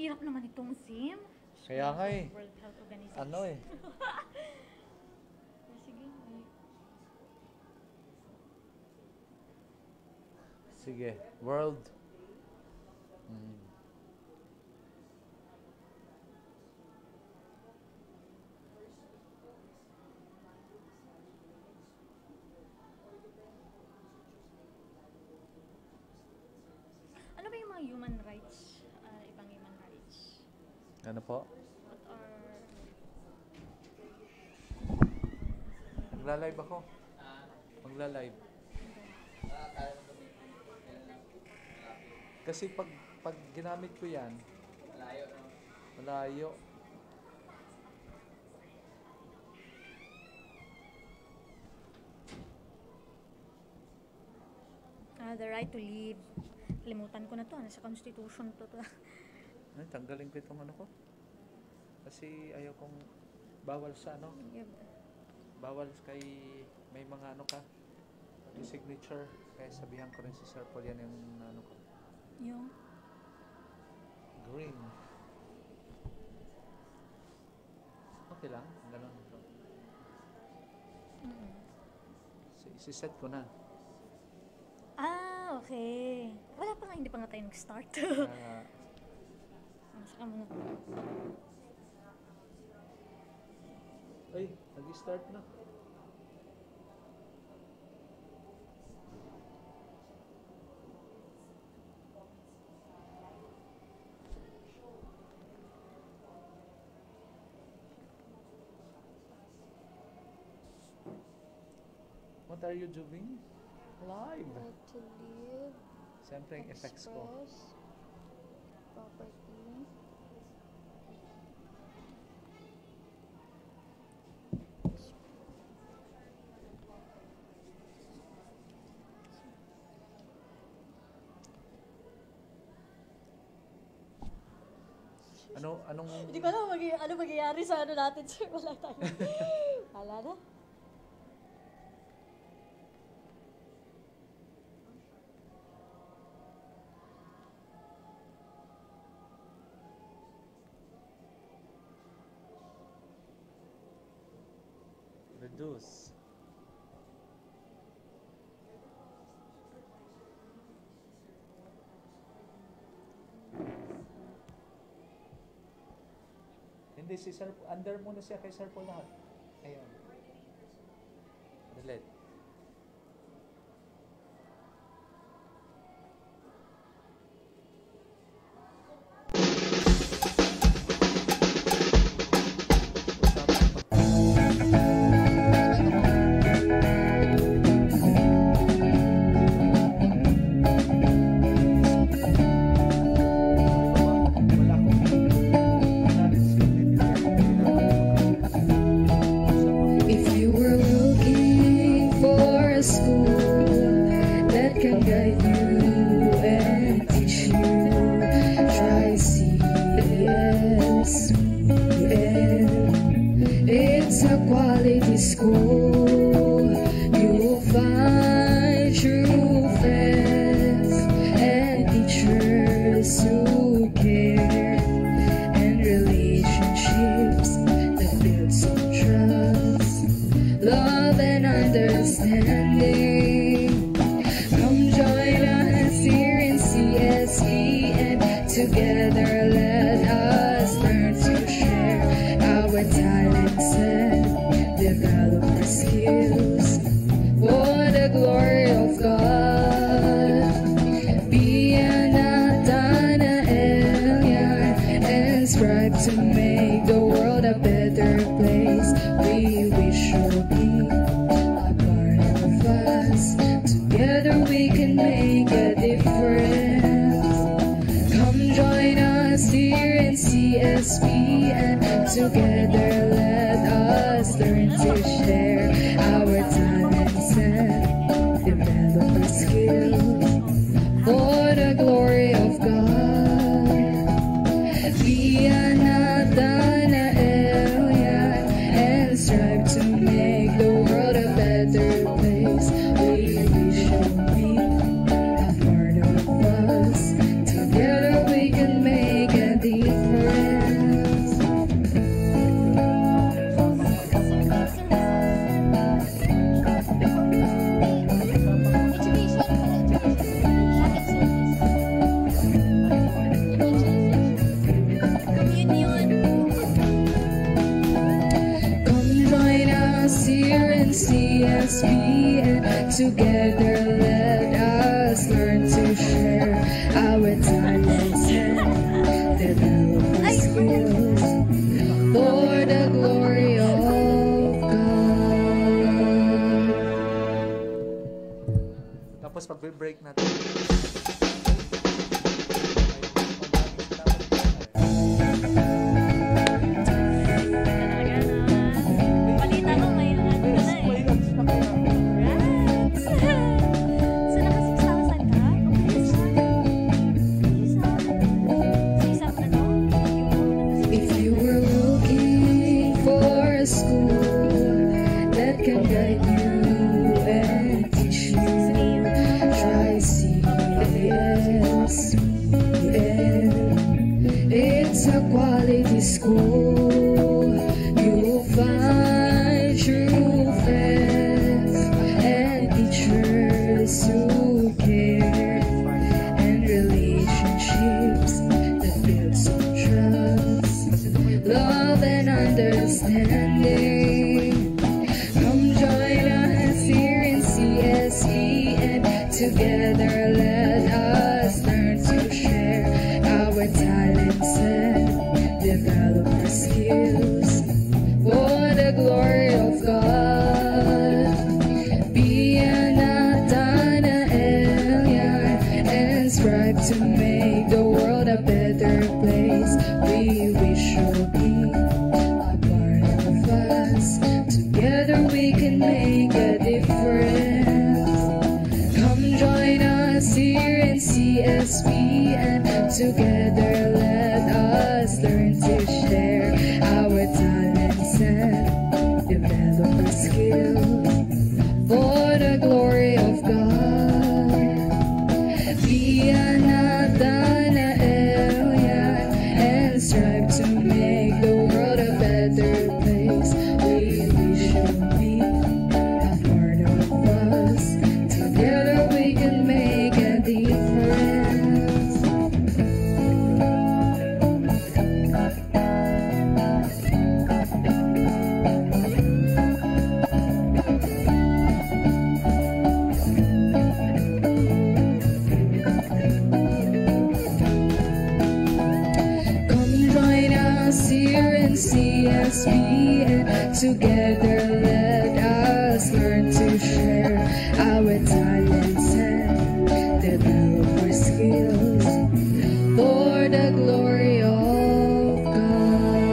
hirap naman itong SIM. Kaya nga eh. World Health Organization. Ano eh. Sige. Sige. World. Ano ba yung mga human rights? Ibang human rights? Ano po? What are... Magla-live ako. Magla-live. Kasi pag ginamit ko yan, malayo. The right to live. Limutan ko na to. Nasa Constitution to. Ay, tanggalin ko itong ano ko. Kasi ayaw kong bawal sa ano. Yeah. Bawal kay may mga ano ka. Yung signature. Kaya sabihan ko rin si Sir Paul yan yung ano ko. Yung? Green. Okay lang. Ganun. Isi-set ko na. Okay. Wala pa nga, hindi pa nga tayo nag-start. Saka muna. Ay, nag-start na. What are you doing? Live. Right to live. Siyempre yung effects ko. Express. Property. Anong Hindi ko alam ano magyayari sa ano natin, sir. Wala tayo. Wala na. reduce? Hindi, si Sir, under muna siya kay Sir Paul lahat. Ayun. Delete. together let us learn to share our talents and develop our skills for the glory of God. Tapos pag-break natin. Balita ko may ano na eh. Congrats! So, naka 6,000 ka? Sa isang ano? If you were looking for a school that can guide you and teach you, try CAS. It's a quality school. You'll find true friends and teachers who care, and relationships that build some trust, love and understanding. Come join us here in CSE, and together let us learn to share our talents and develop our skills for the glory of God. Be an Nathanaelian and strive to make the world a better place. We wish you'll be a part of us. Together we can make a difference. Come join us here in CSB, and together let us learn to share our talents and develop our skills for the glory of God. Be a Nathanaelian and strive to make the world a better place. We wish you'll be a part of us. Together we can make a difference. Come join us here in CSB, and together let us learn to share our talents and develop our skills for the glory of God.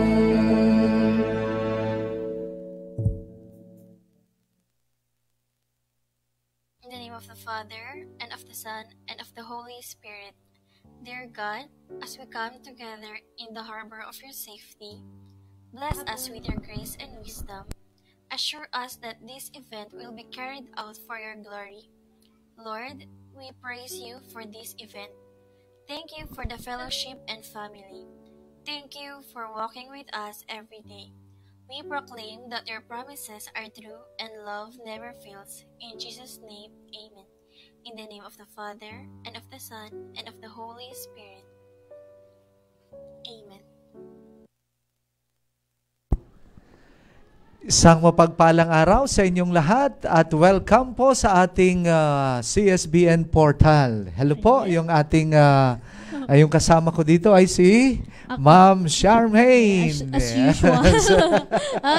In the name of the Father, and of the Son, and of the Holy Spirit. Dear God, as we come together in the harbor of your safety, bless us with your grace and wisdom. Assure us that this event will be carried out for your glory. Lord, we praise you for this event. Thank you for the fellowship and family. Thank you for walking with us every day. We proclaim that your promises are true and love never fails. In Jesus' name, amen. In the name of the Father, and of the Son, and of the Holy Spirit. Amen. Isang mapagpalang araw sa inyong lahat at welcome po sa ating CSBN portal. Hello po, yung ating yung kasama ko dito ay si Ma'am Charmaine. As usual.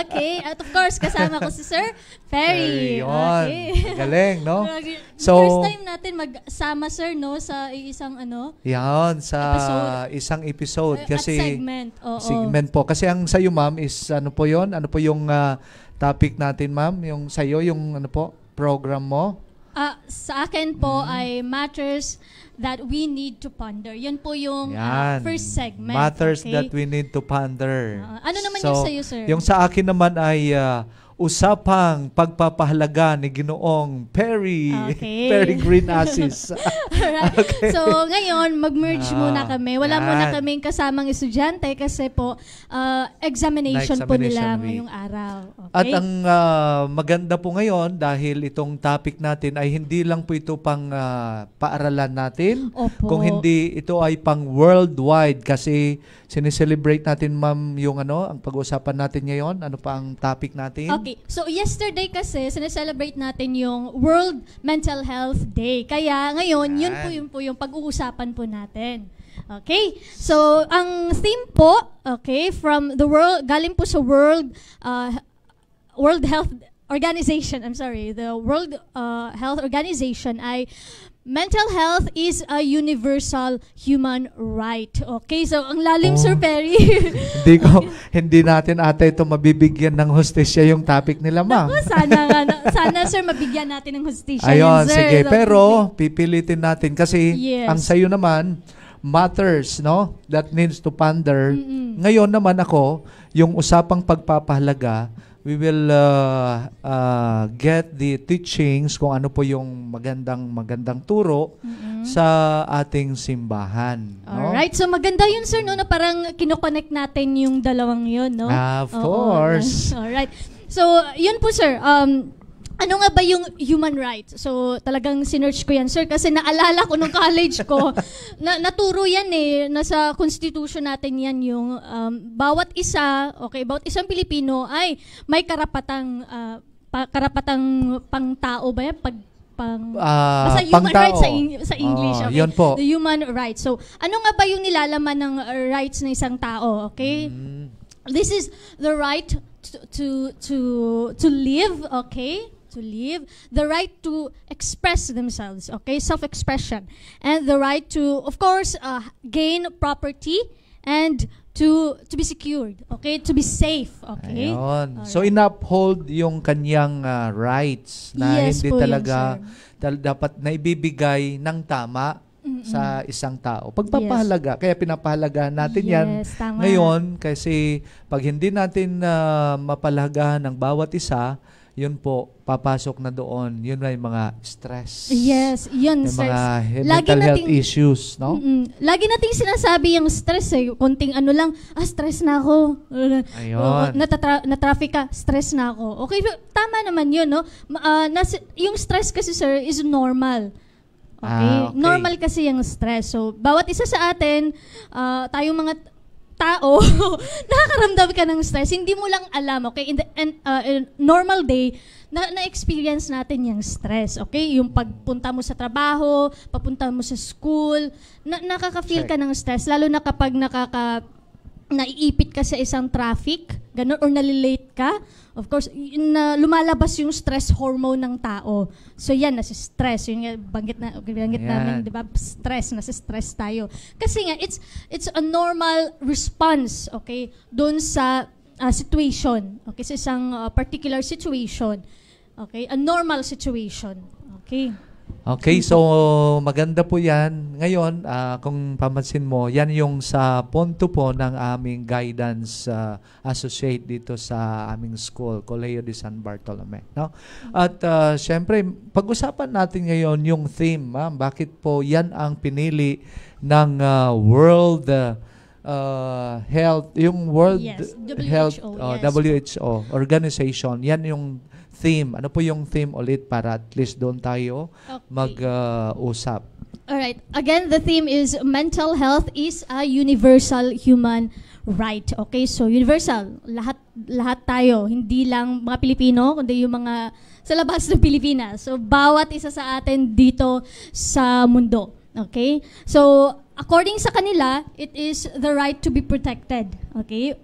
Okay. At of course, kasama ko si Sir Ferry. Yun. Okay. Galing, no? So, first time natin magsama, Sir, no? Sa isang Yan, sa episode. isang episode. At Kasi, segment. Oo. segment po. Kasi ang sa'yo, Ma'am, is ano po yun? Ano po yung topic natin, Ma'am? Yung sa'yo, yung ano po, program mo? Sa akin po ay matters that we need to ponder. Yan po yung Yan. first segment. Matters okay? that we need to ponder. Ano naman yung sa'yo, Sir? Yung sa akin naman ay usapang pagpapahalaga ni Ginoong Perry. Okay. Perry Green Assis. Alright. Okay. So, ngayon, mag-merge muna kami. Wala yan. muna kaming kasamang estudyante kasi po, examination po nila week. ngayong araw. Okay? At ang maganda po ngayon, dahil itong topic natin ay hindi lang po ito pang paaralan natin, Opo. kung hindi ito ay pang worldwide kasi sineselebrate natin, Ma'am, yung ang pag-uusapan natin ngayon. Ano pa ang topic natin? Okay. So yesterday kasi sineselebrate natin yung World Mental Health Day. Kaya ngayon, yun po yung pag-uusapan po natin. Okay? So ang theme po, okay, from the world, galing po sa World Health Organization, the World Health Organization ay mental health is a universal human right. Okay, so ang lalim, Sir Perry. Hindi natin ata ito mabibigyan ng hustisya yung topic nila, ma'am. Naku, sana sir, mabigyan natin ng hustisya. Ayun, sir. sige. So, Pero, pipilitin natin kasi Yes. ang sayo naman, matters, no? That needs to ponder. Ngayon naman ako, yung usapang pagpapahalaga, we will get the teachings kung ano po yung magandang turo sa ating simbahan. No? Alright, so maganda yun sir, no, na parang kinoconnect natin yung dalawang yun, no? Of course. Alright, so yun po sir, ano nga ba yung human rights? So talagang sinearch ko yan sir kasi naalala ko nung college ko, naturo yan nasa constitution natin yan yung bawat isa, bawat isang Pilipino ay may karapatang pang-tao ba yan? Basta human rights sa English. Okay? Yun po. The human rights. So, ano nga ba yung nilalaman ng rights ng isang tao? Okay? This is the right to live, okay? To live, the right to express themselves, okay? Self-expression. And the right to, of course, gain property and to be secured, okay? To be safe, okay? Ayun. So, in-uphold yung kanyang rights na Yes hindi po yun, talaga sir. dapat na ibibigay ng tama sa isang tao. Pagpapahalaga. Kaya pinapahalagahan natin yan Tama. ngayon kasi pag hindi natin mapalagahan ng bawat isa, yun po, papasok na doon. Yun na yung mga stress. Yes, yun, Yung stress. mga mental health issues, no? Lagi nating sinasabi yung stress konting ano lang, stress na ako. Ayun. Na-traffic ka, stress na ako. Okay, tama naman yun, no? Yung stress kasi, sir, is normal. Okay? Normal kasi yung stress. So, bawat isa sa atin, tayong mga tao, nakakaramdam ka ng stress, hindi mo lang alam, okay? In normal day, na-experience natin yung stress, okay? Yung pagpunta mo sa trabaho, papunta mo sa school, nakaka-feel ka ng stress, lalo na kapag naiipit ka sa isang traffic, ganun, or nalilate ka, of course, lumalabas yung stress hormone ng tao. So yan, nasa stress. Yung banggit namin, di ba? Stress, nasa stress tayo. Kasi nga, it's a normal response, okay, doon sa situation, okay, sa isang particular situation, okay, a normal situation, okay. Okay, so maganda po yan. Ngayon, kung pamansin mo, yan yung sa punto po ng aming guidance associate dito sa aming school, Colegio de San Bartolome. No? At syempre, pag-usapan natin ngayon yung theme. Bakit po yan ang pinili ng World Health, yung World Health WHO Organization. Yan yung theme. Ano po yung theme ulit para at least doon tayo mag-usap? Alright. Again, the theme is mental health is a universal human right. Okay? So, universal. Lahat tayo. Hindi lang mga Pilipino, kundi yung mga sa labas ng Pilipinas. So, bawat isa sa atin dito sa mundo. Okay? So, according sa kanila, it is the right to be protected. Okay?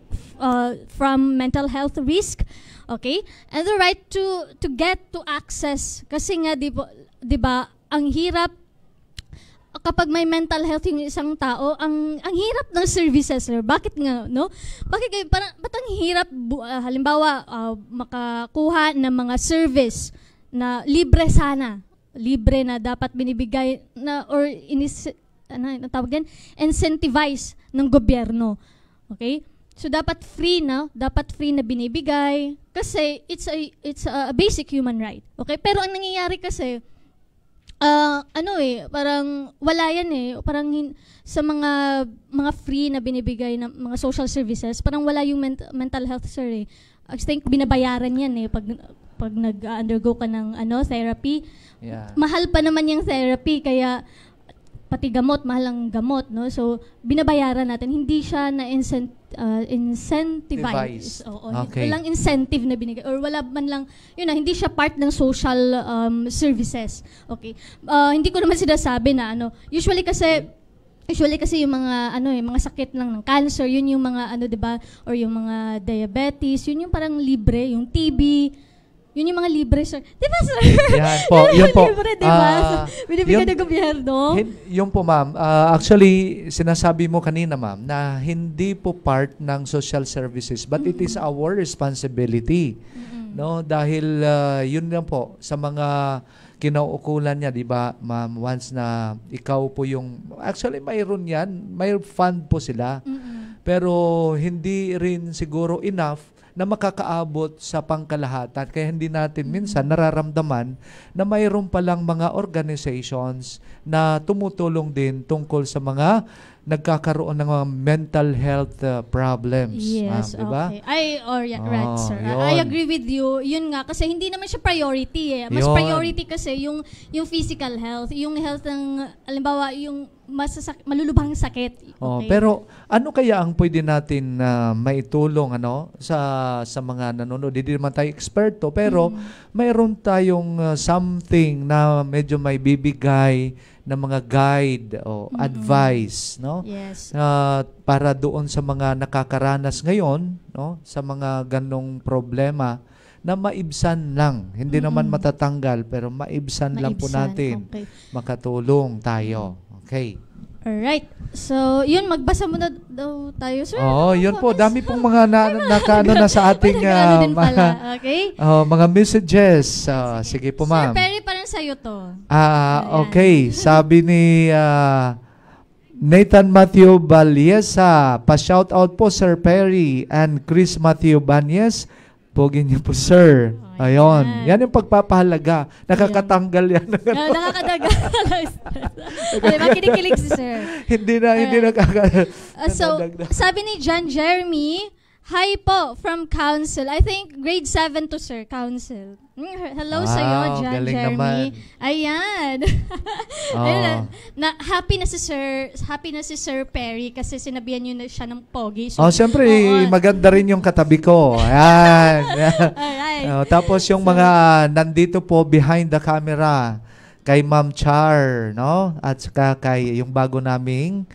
From mental health risk. Okay? And the right to get to access. Kasi nga, di ba, ang hirap, kapag may mental health yung isang tao, ang hirap ng services, sir. Bakit nga, no? Ba't ang hirap, halimbawa, makakuha ng mga service na libre sana. Libre na dapat binibigay na, or incentivize ng gobyerno. Okay? So dapat free na binibigay kasi it's a basic human right. Okay? Pero ang nangyayari kasi parang wala yan parang sa mga free na binibigay na mga social services, parang wala yung mental health, sir. I think binabayaran yan pag nag-undergo ka ng therapy. Yeah. Mahal pa naman yung therapy kaya pati gamot, mahal ang gamot, no? So, binabayaran natin. Hindi siya incentivize. Device. Oo, Okay. walang incentive na binigay or wala man lang, yun na, hindi siya part ng social services. Okay. Hindi ko naman sinasabi na usually kasi yung mga yung mga sakit lang ng cancer, yun yung mga 'di ba, or yung mga diabetes, yun yung parang libre, yung TB, yun yung mga libre, sir. Di ba, sir? Yan po, yun po. Libre, di ba? Binibigyan ng gobyerno. Yung po, ma'am. Actually, sinasabi mo kanina, ma'am, na hindi po part ng social services, but it is our responsibility. No? Dahil yun lang po, sa mga kinauukulan niya, di ba, ma'am, once na ikaw po yung, actually, mayroon yan, may fund po sila. Pero hindi rin siguro enough na makakaabot sa pangkalahatan. Kaya hindi natin minsan nararamdaman na mayroon palang mga organizations na tumutulong din tungkol sa mga nagkakaroon ng mga mental health problems. Yes, diba? okay. Right, sir. Yun. I agree with you. Yun nga, kasi hindi naman siya priority eh. Mas Yun. priority kasi yung physical health, yung health ng, alimbawa, yung malulubhang sakit. Okay? Pero ano kaya ang pwede natin maitulong sa mga nanonood? Hindi naman tayo eksperto, pero mayroon tayong something na medyo may bibigay na mga guide o advice, no? Yes. Para doon sa mga nakakaranas ngayon, no, sa mga ganong problema na maibsan lang. Hindi naman matatanggal, pero maibsan lang po natin. Okay. Makatulong tayo. Okay. Alright. So, yun, magbasa muna daw tayo, sir. Yun po. Dami pong mga nakaano na sa ating din pala. Okay? mga messages. Sige po, ma'am. Sir Perry, parang sa'yo to. Okay. Sabi ni Nathan Matthew Baliesa, pa-shout out po, Sir Perry, and Chris Matthew Banyes. Pogin niyo po, sir. Ayun. Yan yung pagpapahalaga. Nakakatanggal yan. Nakakadagal. Diba, kinikilig si sir. Hindi Sabi ni John Jeremy, hi po from Council. I think grade 7 to sir, Council. Hello sa'yo, John galing Jeremy. naman. Ayan. Ayun happy na si Sir Perry kasi sinabihan niyo na siya ng pogi. So, siyempre, maganda rin yung katabi ko. Ayan. Alright. Tapos yung mga nandito po behind the camera, kay Ma'am Char, no? At saka kay yung bago naming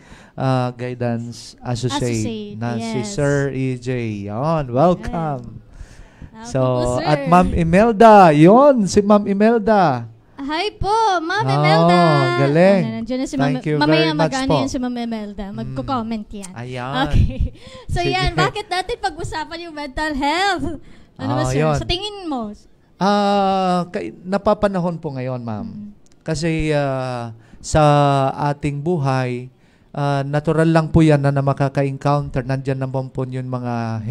guidance associate na si yes. Sir EJ. Yan, welcome. So, po, at Ma'am Imelda, yon si Ma'am Imelda. Hi po, Ma'am Imelda. Galing. Nandiyan na si Thank you mamaya very much mag-ano po. yan si Ma'am Imelda. Magko-comment yan. Ayan. Okay. So Sige. yan, bakit natin pag-usapan yung mental health? Ano ba sir? Yun. Sa tingin mo? Napapanahon po ngayon, ma'am. Kasi sa ating buhay, natural lang po yan na makaka-encounter. Nandyan naman po yung mga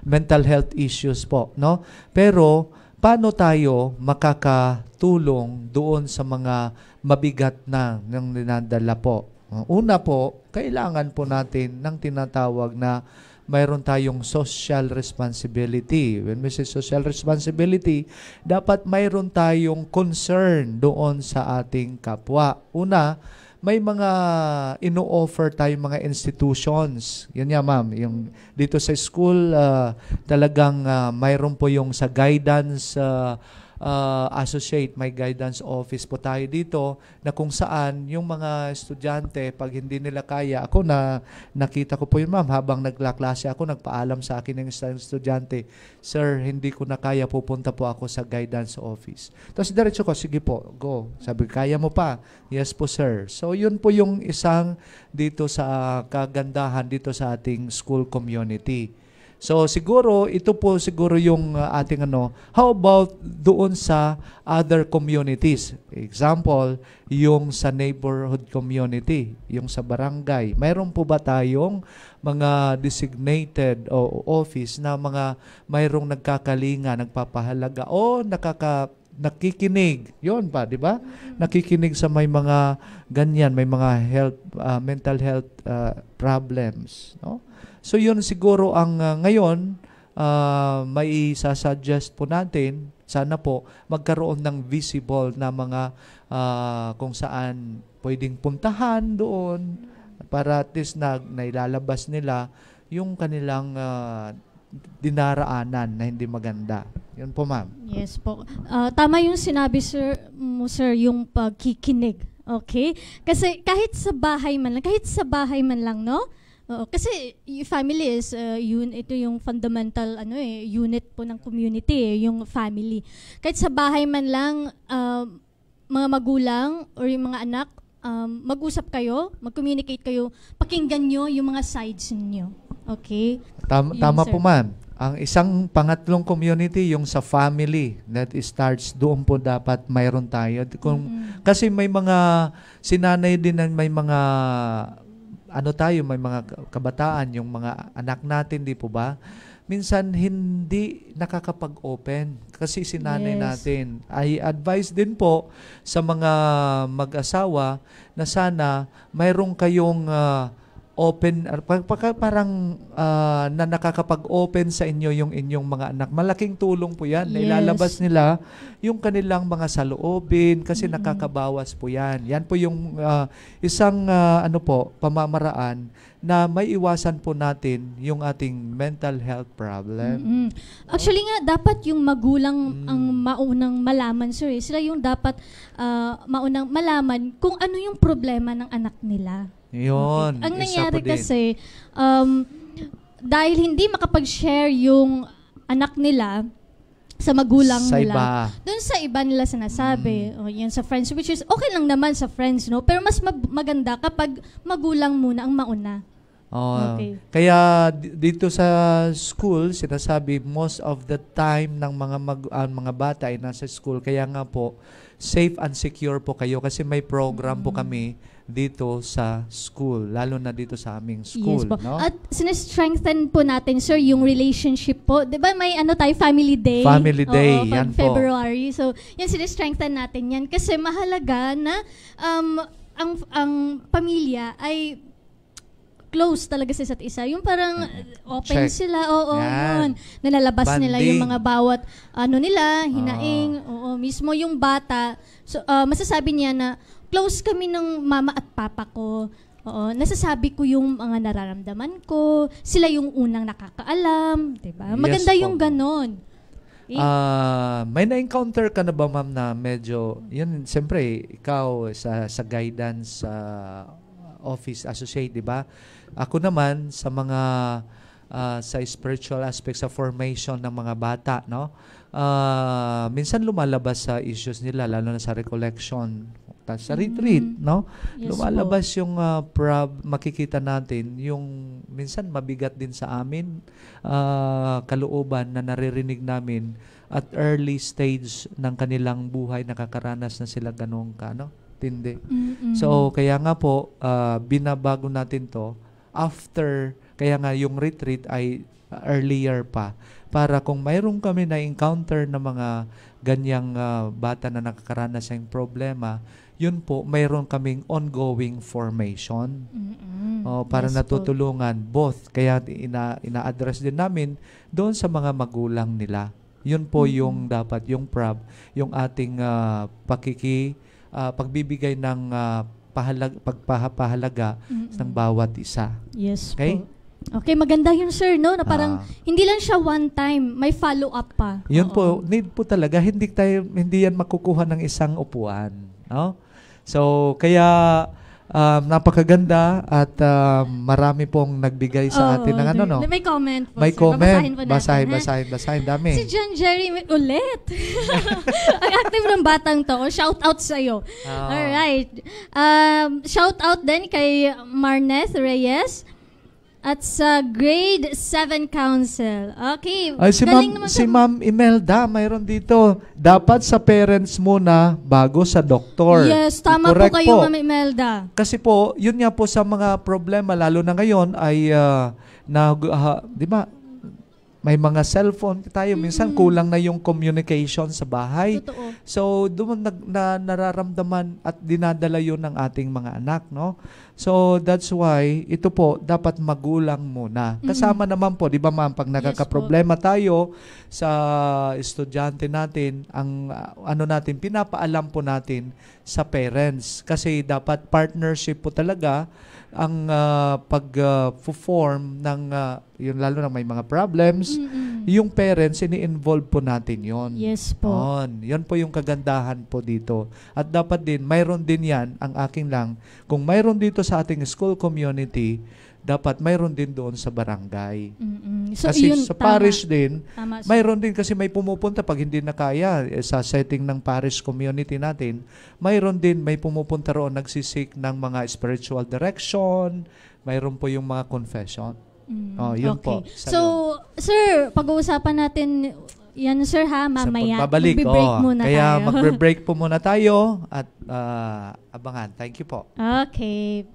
mental health issues po. No? Pero, paano tayo makakatulong doon sa mga mabigat na ng dinadala po? Una po, kailangan po natin ng tinatawag na mayroon tayong social responsibility. When we say social responsibility, dapat mayroon tayong concern doon sa ating kapwa. Una, may mga ino-offer tayong mga institutions. Yan nga, ma'am. Yung dito sa school, talagang mayroon po yung sa guidance associate, may guidance office po tayo dito na kung saan yung mga estudyante, pag hindi nila kaya, nakita ko po yun, ma'am, habang naglaklase ako, nagpaalam sa akin ng isang estudyante, sir, hindi ko na kaya, pupunta po ako sa guidance office. Tapos diretso ko, sige po, go. Sabi, kaya mo pa? Yes po, sir. So yun po yung isang dito sa kagandahan dito sa ating school community. So siguro ito po siguro yung ating how about doon sa other communities? Example, yung sa neighborhood community, yung sa barangay. Mayroon po ba tayong mga designated office na mayroong nagkakalinga, nagpapahalaga o nakikinig? Yun pa, di ba? Nakikinig sa may mga ganyan, may mga mental health problems, no? So yun siguro ang ngayon may sasuggest po natin, sana po magkaroon ng visible na mga kung saan pwedeng puntahan doon para at least nailalabas nila yung kanilang dinaraanan na hindi maganda. Yun po, ma'am. Yes po. Tama yung sinabi sir, yung pagkikinig. Okay? Kasi kahit sa bahay man lang, no? Oo, kasi family is ito yung fundamental unit po ng community, yung family. Kahit sa bahay man lang, mga magulang or yung mga anak, mag-usap kayo, mag-communicate kayo, pakinggan nyo yung mga sides niyo. Okay? Tama po, ma'am. Ang isang pangatlong community, yung sa family, that starts doon po dapat mayroon tayo. Kasi may mga sinanay din na may mga may mga kabataan, yung mga anak natin, di po ba? Minsan hindi nakakapag-open kasi sinanay natin. I advise din po sa mga mag-asawa na sana mayroong kayong open, parang na nakakapag-open sa inyo yung inyong mga anak. Malaking tulong po yan. Na ilalabas nila yung kanilang mga saloobin kasi nakakabawas po yan. Yan po yung isang pamamaraan na may iwasan po natin yung ating mental health problem. Actually nga, dapat yung magulang ang maunang malaman, sir. Sila yung dapat maunang malaman kung ano yung problema ng anak nila. Yun. Ang nangyari kasi, dahil hindi makapag-share yung anak nila sa magulang nila, doon sa iba nila sinasabi, yan sa friends, which is okay lang naman sa friends, no? Pero mas maganda kapag magulang muna ang mauna. Okay. Kaya dito sa school, sinasabi most of the time ng mga bata ay nasa school. Kaya nga po, safe and secure po kayo kasi may program po kami dito sa school, lalo na dito sa aming school. Yes po. No? At sinestrengthen po natin, sir, yung relationship po. Di ba may family day? Family day, yan po. February. So, yan sinestrengthen natin yan kasi mahalaga na ang pamilya ay close talaga sa isa't isa. Yung parang open sila, yun. Nalalabas nila yung mga bawat nila, hinaing, mismo yung bata. So, masasabi niya na close kami ng mama at papa ko. Nasasabi ko yung mga nararamdaman ko. Sila yung unang nakakaalam. Diba? Maganda yung ganon. May na-encounter ka na ba, ma'am, na medyo, yun, siyempre, ikaw sa guidance office associate, di ba? Ako naman sa mga sa spiritual aspects sa formation ng mga bata, no? Minsan lumalabas sa issues nila lalo na sa recollection, sa retreat, no? Yes, lumalabas yung makikita natin yung minsan mabigat din sa amin kalooban na naririnig namin at early stage ng kanilang buhay, nakakaranas na sila ganong tindi. So, kaya nga po, binabago natin to after, kaya nga yung retreat ay earlier pa. Para kung mayroon kami na-encounter na mga ganyang bata na nakakaranas ng problema, yun po, mayroon kaming ongoing formation. Para natutulungan both. Kaya ina-address din namin doon sa mga magulang nila. Yun po yung dapat, yung yung ating pagbibigay ng pagpapahalaga ng bawat isa. Yes okay? po. Okay, maganda yun, sir, no? Na parang hindi lang siya one time, may follow-up pa. Yun po, need po talaga. Hindi yan makukuha ng isang upuan. No? So, kaya napakaganda at marami pong nagbigay sa atin ng no? May comment po, may sir. comment. Basahin. Dami. Si John Jerry ulit. Ang active ng batang to. Shout out sa'yo. Alright. Shout out din kay Marneth Reyes at sa Grade 7 Council. Okay. Ay, si Ma'am Imelda, mayroon dito. Dapat sa parents muna bago sa doktor. Yes, tama po kayo, Ma'am Imelda. Kasi po, yun nga po sa mga problema, lalo na ngayon, ay, di ba, may mga cellphone tayo. Minsan kulang na yung communication sa bahay. Totoo. So, doon nararamdaman at dinadala yun ng ating mga anak, no? So, that's why, ito po, dapat magulang muna. Kasama naman po, di ba ma'am, pag nagkakaproblema tayo sa estudyante natin, ang natin, pinapaalam po natin sa parents. Kasi dapat partnership po talaga ang pag-form ng, yun lalo na may mga problems, yung parents, ini-involve po natin yon. Yes po. Yun po yung kagandahan po dito. At dapat din, mayroon din yan, ang aking lang, kung mayroon dito sa ating school community, dapat mayroon din doon sa barangay. So, kasi yun, sa tama. parish din, Tama. mayroon din kasi may pumupunta pag hindi na kaya sa setting ng parish community natin, mayroon din may pumupunta roon nagsisik ng mga spiritual direction, mayroon po yung mga confession. Yun Okay. po. So, sir, pag-uusapan natin yan, sir, ha, mamaya. Pagbabalik. Magbe-break muna Kaya tayo. magbe-break po muna tayo at abangan. Thank you po. Okay.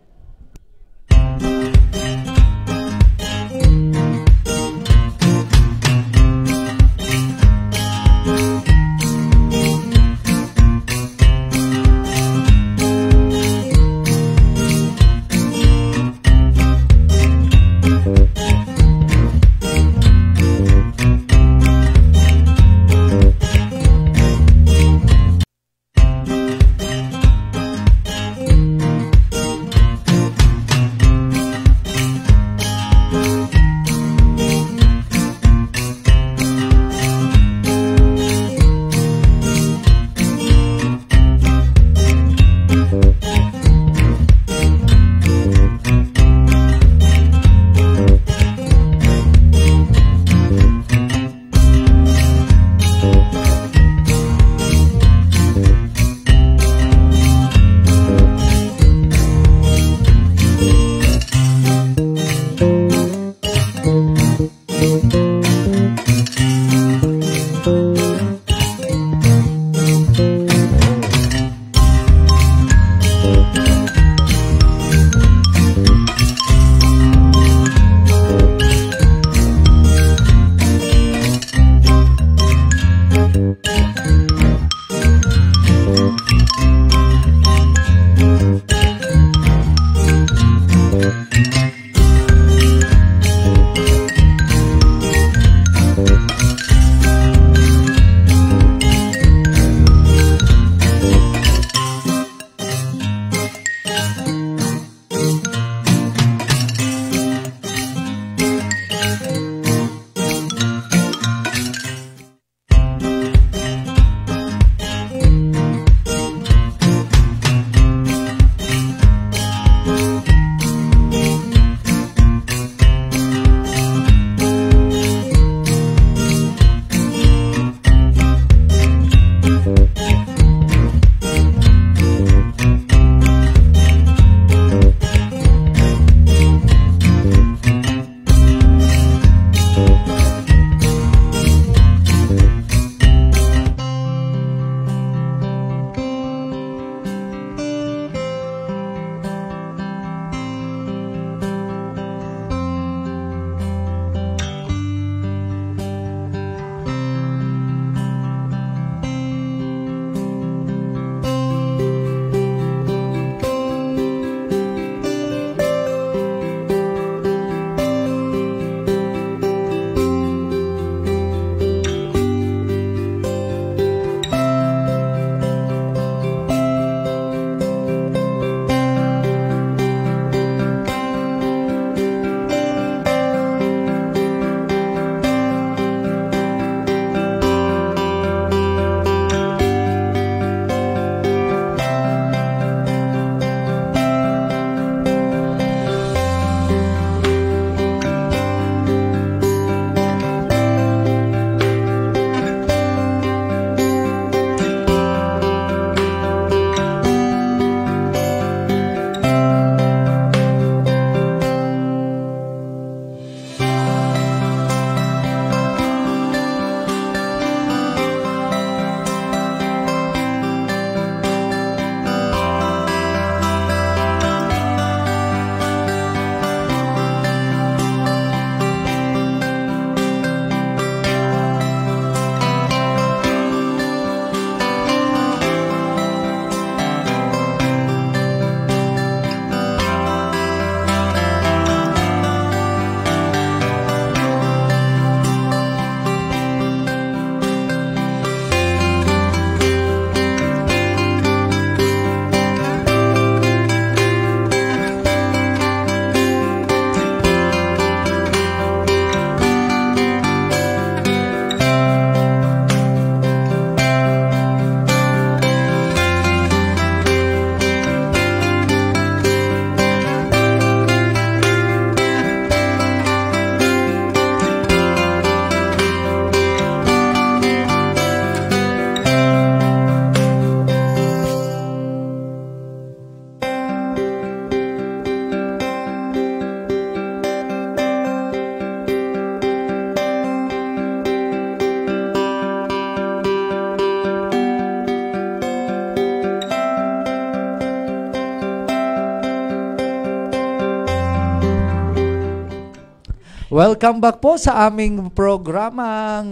Welcome back po sa aming programang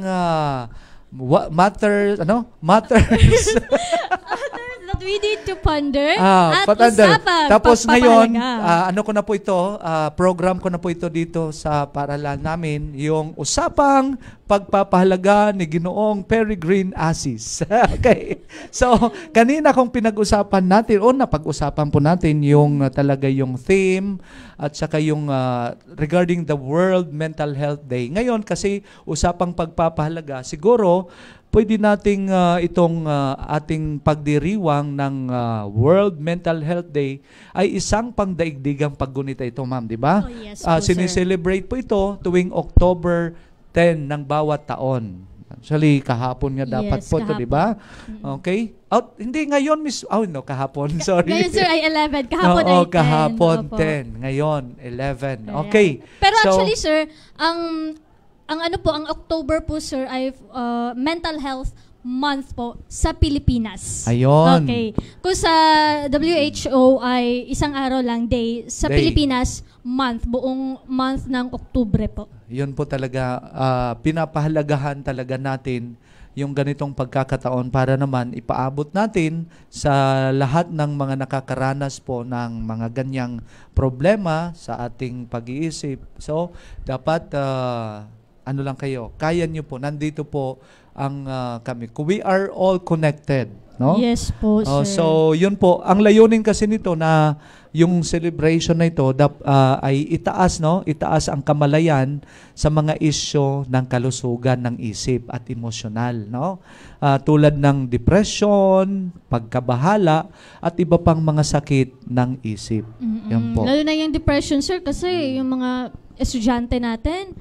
Matters That we need to ponder at patanda. usapan. Tapos ngayon, pagpapahalaga. ano ko na po ito, program ko na po ito dito sa paaralan namin, yung usapang pagpapahalaga ni Ginoong Peregrine Assis. Okay. So, kanina kung pinag-usapan natin, o napag-usapan po natin yung talaga yung theme at saka yung regarding the World Mental Health Day. Ngayon, kasi usapang pagpapahalaga, siguro, pwede nating itong ating pagdiriwang ng World Mental Health Day ay isang pangdaigdigang paggunita ito, ma'am, di ba? Oh, yes po, sir. Sineselebrate po ito tuwing October 10 ng bawat taon. Actually, kahapon nga dapat Yes, po ito, kahapon. di ba? Okay? Hindi ngayon, miss. No, kahapon. Sorry. Ngayon, sir, ay 11. Kahapon ay 10. Kahapon Opo. 10. Ngayon, 11. Ayan. Okay. Pero So, actually, sir, ang October po, sir, ay Mental Health Month po sa Pilipinas. Ayun. Okay. Kung sa WHO ay isang araw lang day, sa Day. Pilipinas, month, buong month ng Oktubre po. yun po talaga, pinapahalagahan talaga natin yung ganitong pagkakataon para naman ipaabot natin sa lahat ng mga nakakaranas po ng mga ganyang problema sa ating pag-iisip. So, dapat ano lang kayo, kaya nyo po, nandito po ang kami. We are all connected, no? Yes po, sir. So, yun po. Ang layunin kasi nito na yung celebration na ito ay itaas, no? Itaas ang kamalayan sa mga isyu ng kalusugan ng isip at emosyonal, no? Tulad ng depression, pagkabahala, at iba pang mga sakit ng isip. Yan po. Lalo na yung depression, sir, kasi yung mga estudyante natin,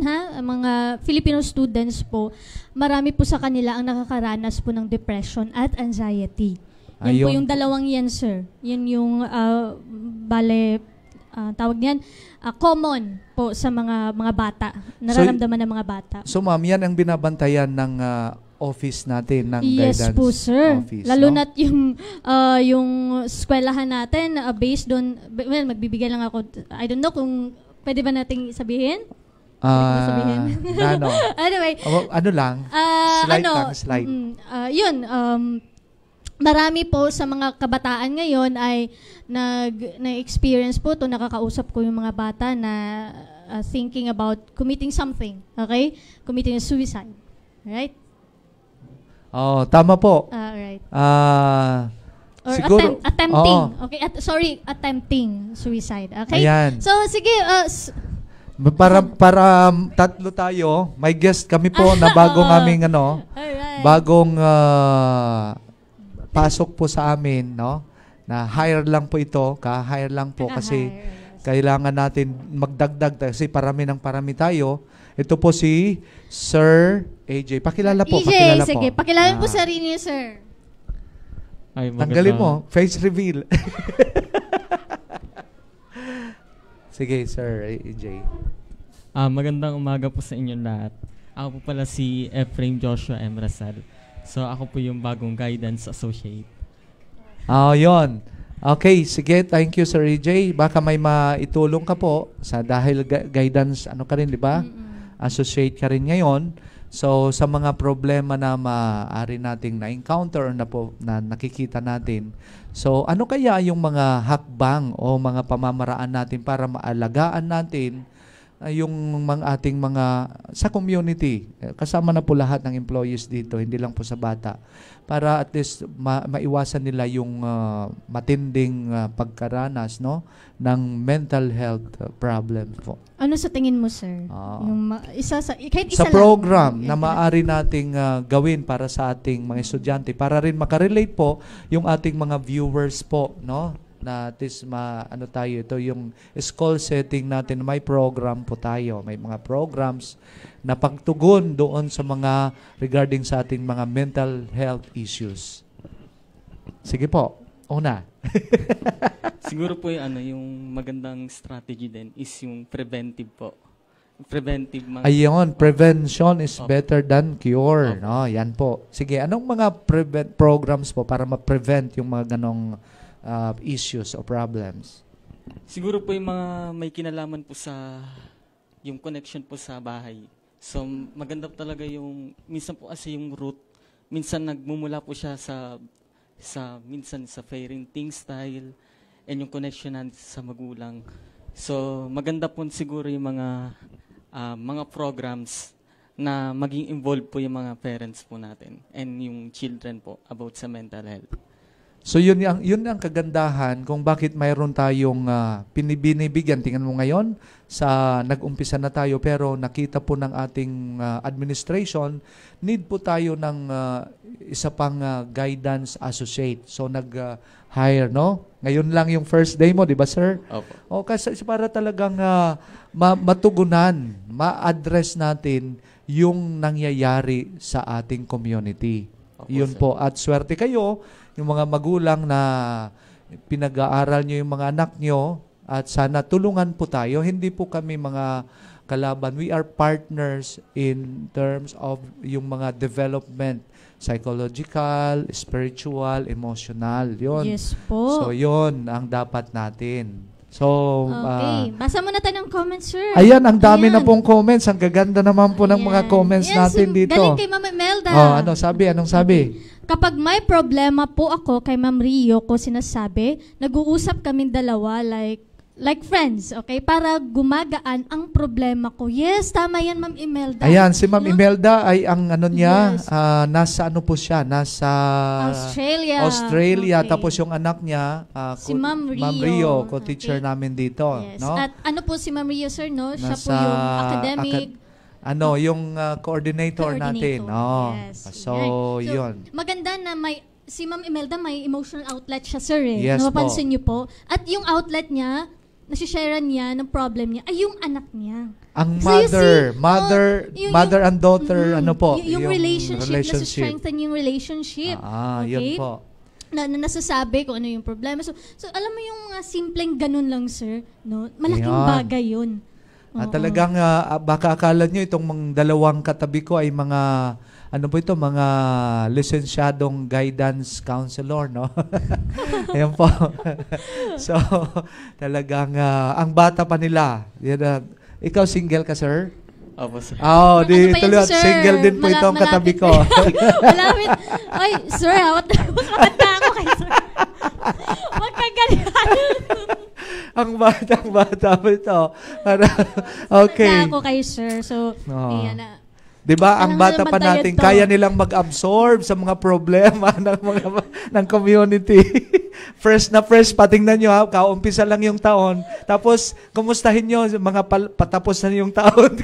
ang mga Filipino students po, marami po sa kanila ang nakakaranas po ng depression at anxiety. Yan po Ayun. yung dalawang yan, sir. Yan yung, tawag niyan, common po sa mga bata, nararamdaman ng mga bata. So, ma'am, yan ang binabantayan ng office natin, ng Yes guidance po, sir. office. Lalo no? na't yung eskwelahan natin, based on, well, magbibigay lang ako, I don't know kung pwede ba nating sabihin? Pwede ko sabihin? Ano? Anyway, Ano lang? Slide. Marami po sa mga kabataan ngayon ay na-experience po to, nakakausap ko yung mga bata na thinking about committing something, okay? Committing a suicide, right? Oh, tama po. Right. Or Siguro, attempting. oo. Okay, attempting suicide. Okay? Ayan. So, sige, Para tatlo tayo, may guest kami po na bagong aming alright. bagong pasok po sa amin, no? Na hire lang po ito, ka-hire lang po kasi kailangan natin magdagdag kasi parami tayo. Ito po si Sir AJ. Pakilala po, pakilala po. Sige, pakilala po sarili niyo, sir. Ay, Tanggalin mo, face reveal. Sige, Sir AJ. Magandang umaga po sa inyong lahat. Ako po pala si Ephraim Joshua M. Rasal. So ako po yung bagong guidance associate. Yon. Okay, sige, thank you Sir AJ. Baka may maitulong ka po sa dahil guidance ka rin, di ba? Associate ka rin ngayon. So sa mga problema na maaari nating na-encounter na nakikita natin. So ano kaya yung mga hakbang o mga pamamaraan natin para maalagaan natin yung ating mga sa community, kasama na po lahat ng employees dito, hindi lang po sa bata, para at least maiwasan nila yung matinding pagkaranas, no, ng mental health problems po. Ano sa tingin mo, sir? Yung kahit isa Sa lang. program na maaari nating gawin para sa ating mga estudyante, para rin makarelate po yung ating mga viewers po, no? Na at least tayo, ito yung school setting natin, may program po tayo, may mga programs na pagtugon doon sa mga regarding sa ating mga mental health issues. Sige po, una. Siguro po yung magandang strategy din is yung preventive po. Preventive Ayun, prevention is better than cure. No, yan po. Sige, anong mga programs po para ma-prevent yung mga ganong issues o problems? Siguro po yung mga may kinalaman po sa yung connection po sa bahay. So maganda po talaga yung, minsan po kasi yung root, minsan nagmumula po siya minsan sa parenting style and yung connection natin sa magulang. So maganda po siguro yung mga programs na maging involved po yung mga parents po natin and yung children po about sa mental health. So yun ang kagandahan kung bakit mayroon tayong binibigyan. Tingnan mo ngayon, nag-umpisa na tayo pero nakita po ng ating administration, need po tayo ng isa pang guidance associate. So nag-hire, no? Ngayon lang yung first day mo, di ba sir? Opo. O kasi para talagang matugunan, ma-address natin yung nangyayari sa ating community. Opo, Yun sir. po. At swerte kayo, yung mga magulang na pinag-aaral nyo yung mga anak nyo at sana tulungan po tayo. Hindi po kami mga kalaban. We are partners in terms of yung mga development, psychological, spiritual, emotional. Yun. Yes po. So yun ang dapat natin. So, Okay. Basa muna tayo ng comments, sir. ayan, ang dami Ayan. na pong comments. Ang gaganda naman po ng mga Ayan. comments Yes, natin dito. Galing kay Mama Imelda. Anong sabi? Kapag may problema po ako kay Ma'am Rio ko sinasabi, nag-uusap kaming dalawa like friends, okay? Para gumagaan ang problema ko. Yes, tama yan, Ma'am Imelda. Ayan, si Ma'am No? Imelda ay ang ano niya, Yes. nasa ano po siya, nasa Australia. Okay. Tapos yung anak niya, Si Ma'am Rio. Ma'am Rio, co-teacher Okay. namin dito. Yes. No? At ano po si Ma'am Rio, sir, no? Siya po Nasa yung academic yung coordinator natin. Oh. Yes. So, Yan. yun. Maganda na si Ma'am Imelda may emotional outlet siya, sir. Yes Napapansin niyo po. At yung outlet niya, nasisharean niya ng problem niya, ay yung anak niya. Ang So, you see, mother and daughter, ano po? Yung relationship. Nasa-strengthen yung relationship. Yun po. Na nasasabi kung ano yung problema. So alam mo yung mga simpleng ganun lang, sir, no? Malaking Ayan. bagay yun. At Oo. talagang baka akala nyo itong mga dalawang katabi ko ay mga mga lisensyadong guidance counselor, no? Ayan po. So, talagang ang bata pa nila. Yan, ikaw single ka, sir? Opo, sir. Oh, Ano pa yan, tuloy, sir? single din po itong katabi ko. Malapit. Ay, sir, makakanta ako kay sir. Huwag kang ganyan. Ang bata pa ito. Okay. Ako kay sir. So, Oo. ayan na. 'Di ba? Ang Kailangan bata pa naman tayo natin to. kaya nilang mag-absorb sa mga problema ng community. Fresh na fresh, patingnan nyo ha, kaumpisa lang yung taon. Tapos, kumustahin nyo mga patapos na yung taon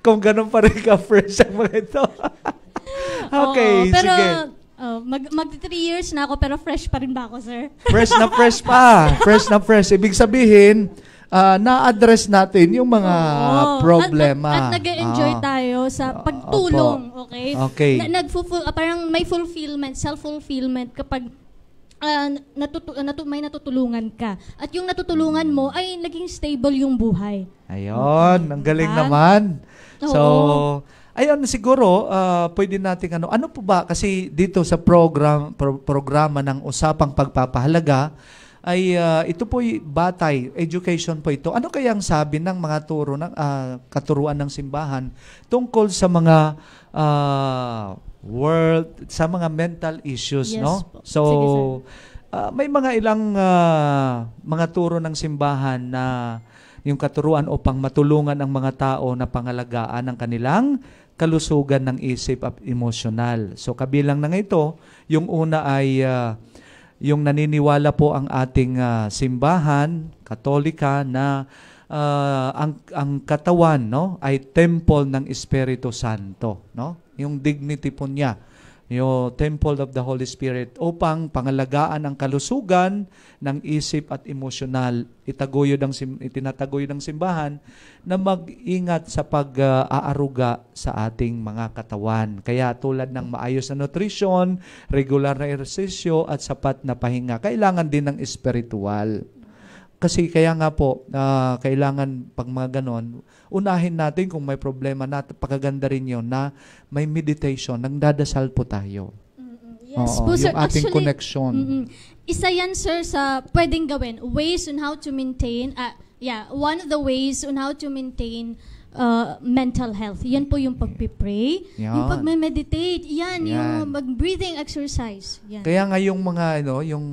kung ganun pa rin ka-fresh ang mga ito. Okay, Oo, pero, sige. mag 3 years na ako, pero fresh pa rin ba ako, sir? Fresh na fresh pa. Fresh na fresh. Ibig sabihin, na-address natin yung mga Oo. problema. At nag-enjoy tayo sa pagtulong, okay? Okay. Parang may fulfillment, self-fulfillment kapag may natutulungan ka. At yung natutulungan mo ay naging stable yung buhay. Ayun, ang galing Diba? naman. So, Oo. ayun siguro pwede nating ano po ba kasi dito sa programa ng Usapang Pagpapahalaga ay ito po batay, education po ito. Ano kayang sabi ng mga katuruan ng simbahan tungkol sa mga sa mga mental issues, Yes no? po. So, Sige, sir. may mga ilang mga turo ng simbahan na yung katuruan upang matulungan ang mga tao na pangalagaan ang kanilang kalusugan ng isip at emosyonal. So kabilang na ito, yung una ay yung naniniwala po ang ating simbahan, Katolika, na ang katawan, no, ay temple ng Espiritu Santo, no? Yung dignity po niya, yung temple of the Holy Spirit upang pangalagaan ang kalusugan ng isip at emosyonal. Itinataguyod ng simbahan na mag-ingat sa pag-aaruga sa ating mga katawan. Kaya tulad ng maayos na nutrition, regular na ehersisyo at sapat na pahinga, kailangan din ng espiritual. Kasi kaya nga po, kailangan pag mga ganon, unahin natin kung may problema na pagkaganda rin yun na may meditation, nagdadasal po tayo. Yes Oo, po, sir. yung ating Actually, connection. Isa yan, sir, sa pwedeng gawin. Ways on how to maintain, one of the ways on how to maintain mental health. Yan po yung pagpipray, yung Yan. pagme-meditate, yan, Yan. yung mag-breathing exercise. Yan. Kaya nga yung mga yung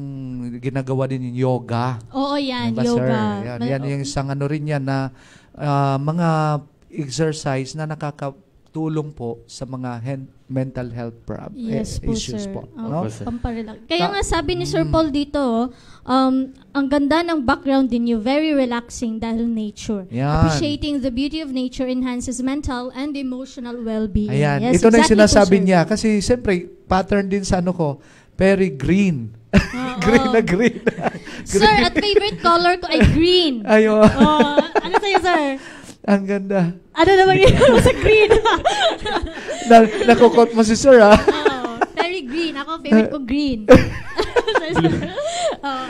ginagawa din yung yoga. Oo, yan, Diba, sir? yoga. Yan yung isang ano rin yan na mga exercise na nakakatulong po sa mga mental health Yes po, issues sir. po. Oo, No? Opo, sir. pamparelax. Kaya nga sabi ni Sir Paul dito, ang ganda ng background din niyo, very relaxing dahil nature. Yan. Appreciating the beauty of nature enhances mental and emotional well-being. Ayan. Yes, Ito na yung exactly po, sinasabi sir. niya. Kasi siyempre, pattern din sa ano ko, very green. Green na green. Sir, at favorite color ko ay green. Ayun. Oh, ano sa'yo, sir? Ang ganda. Ano naman yun sa green? Nakukot mo si sir, ha? Oo, very green. Ako, favorite ko green. Oh,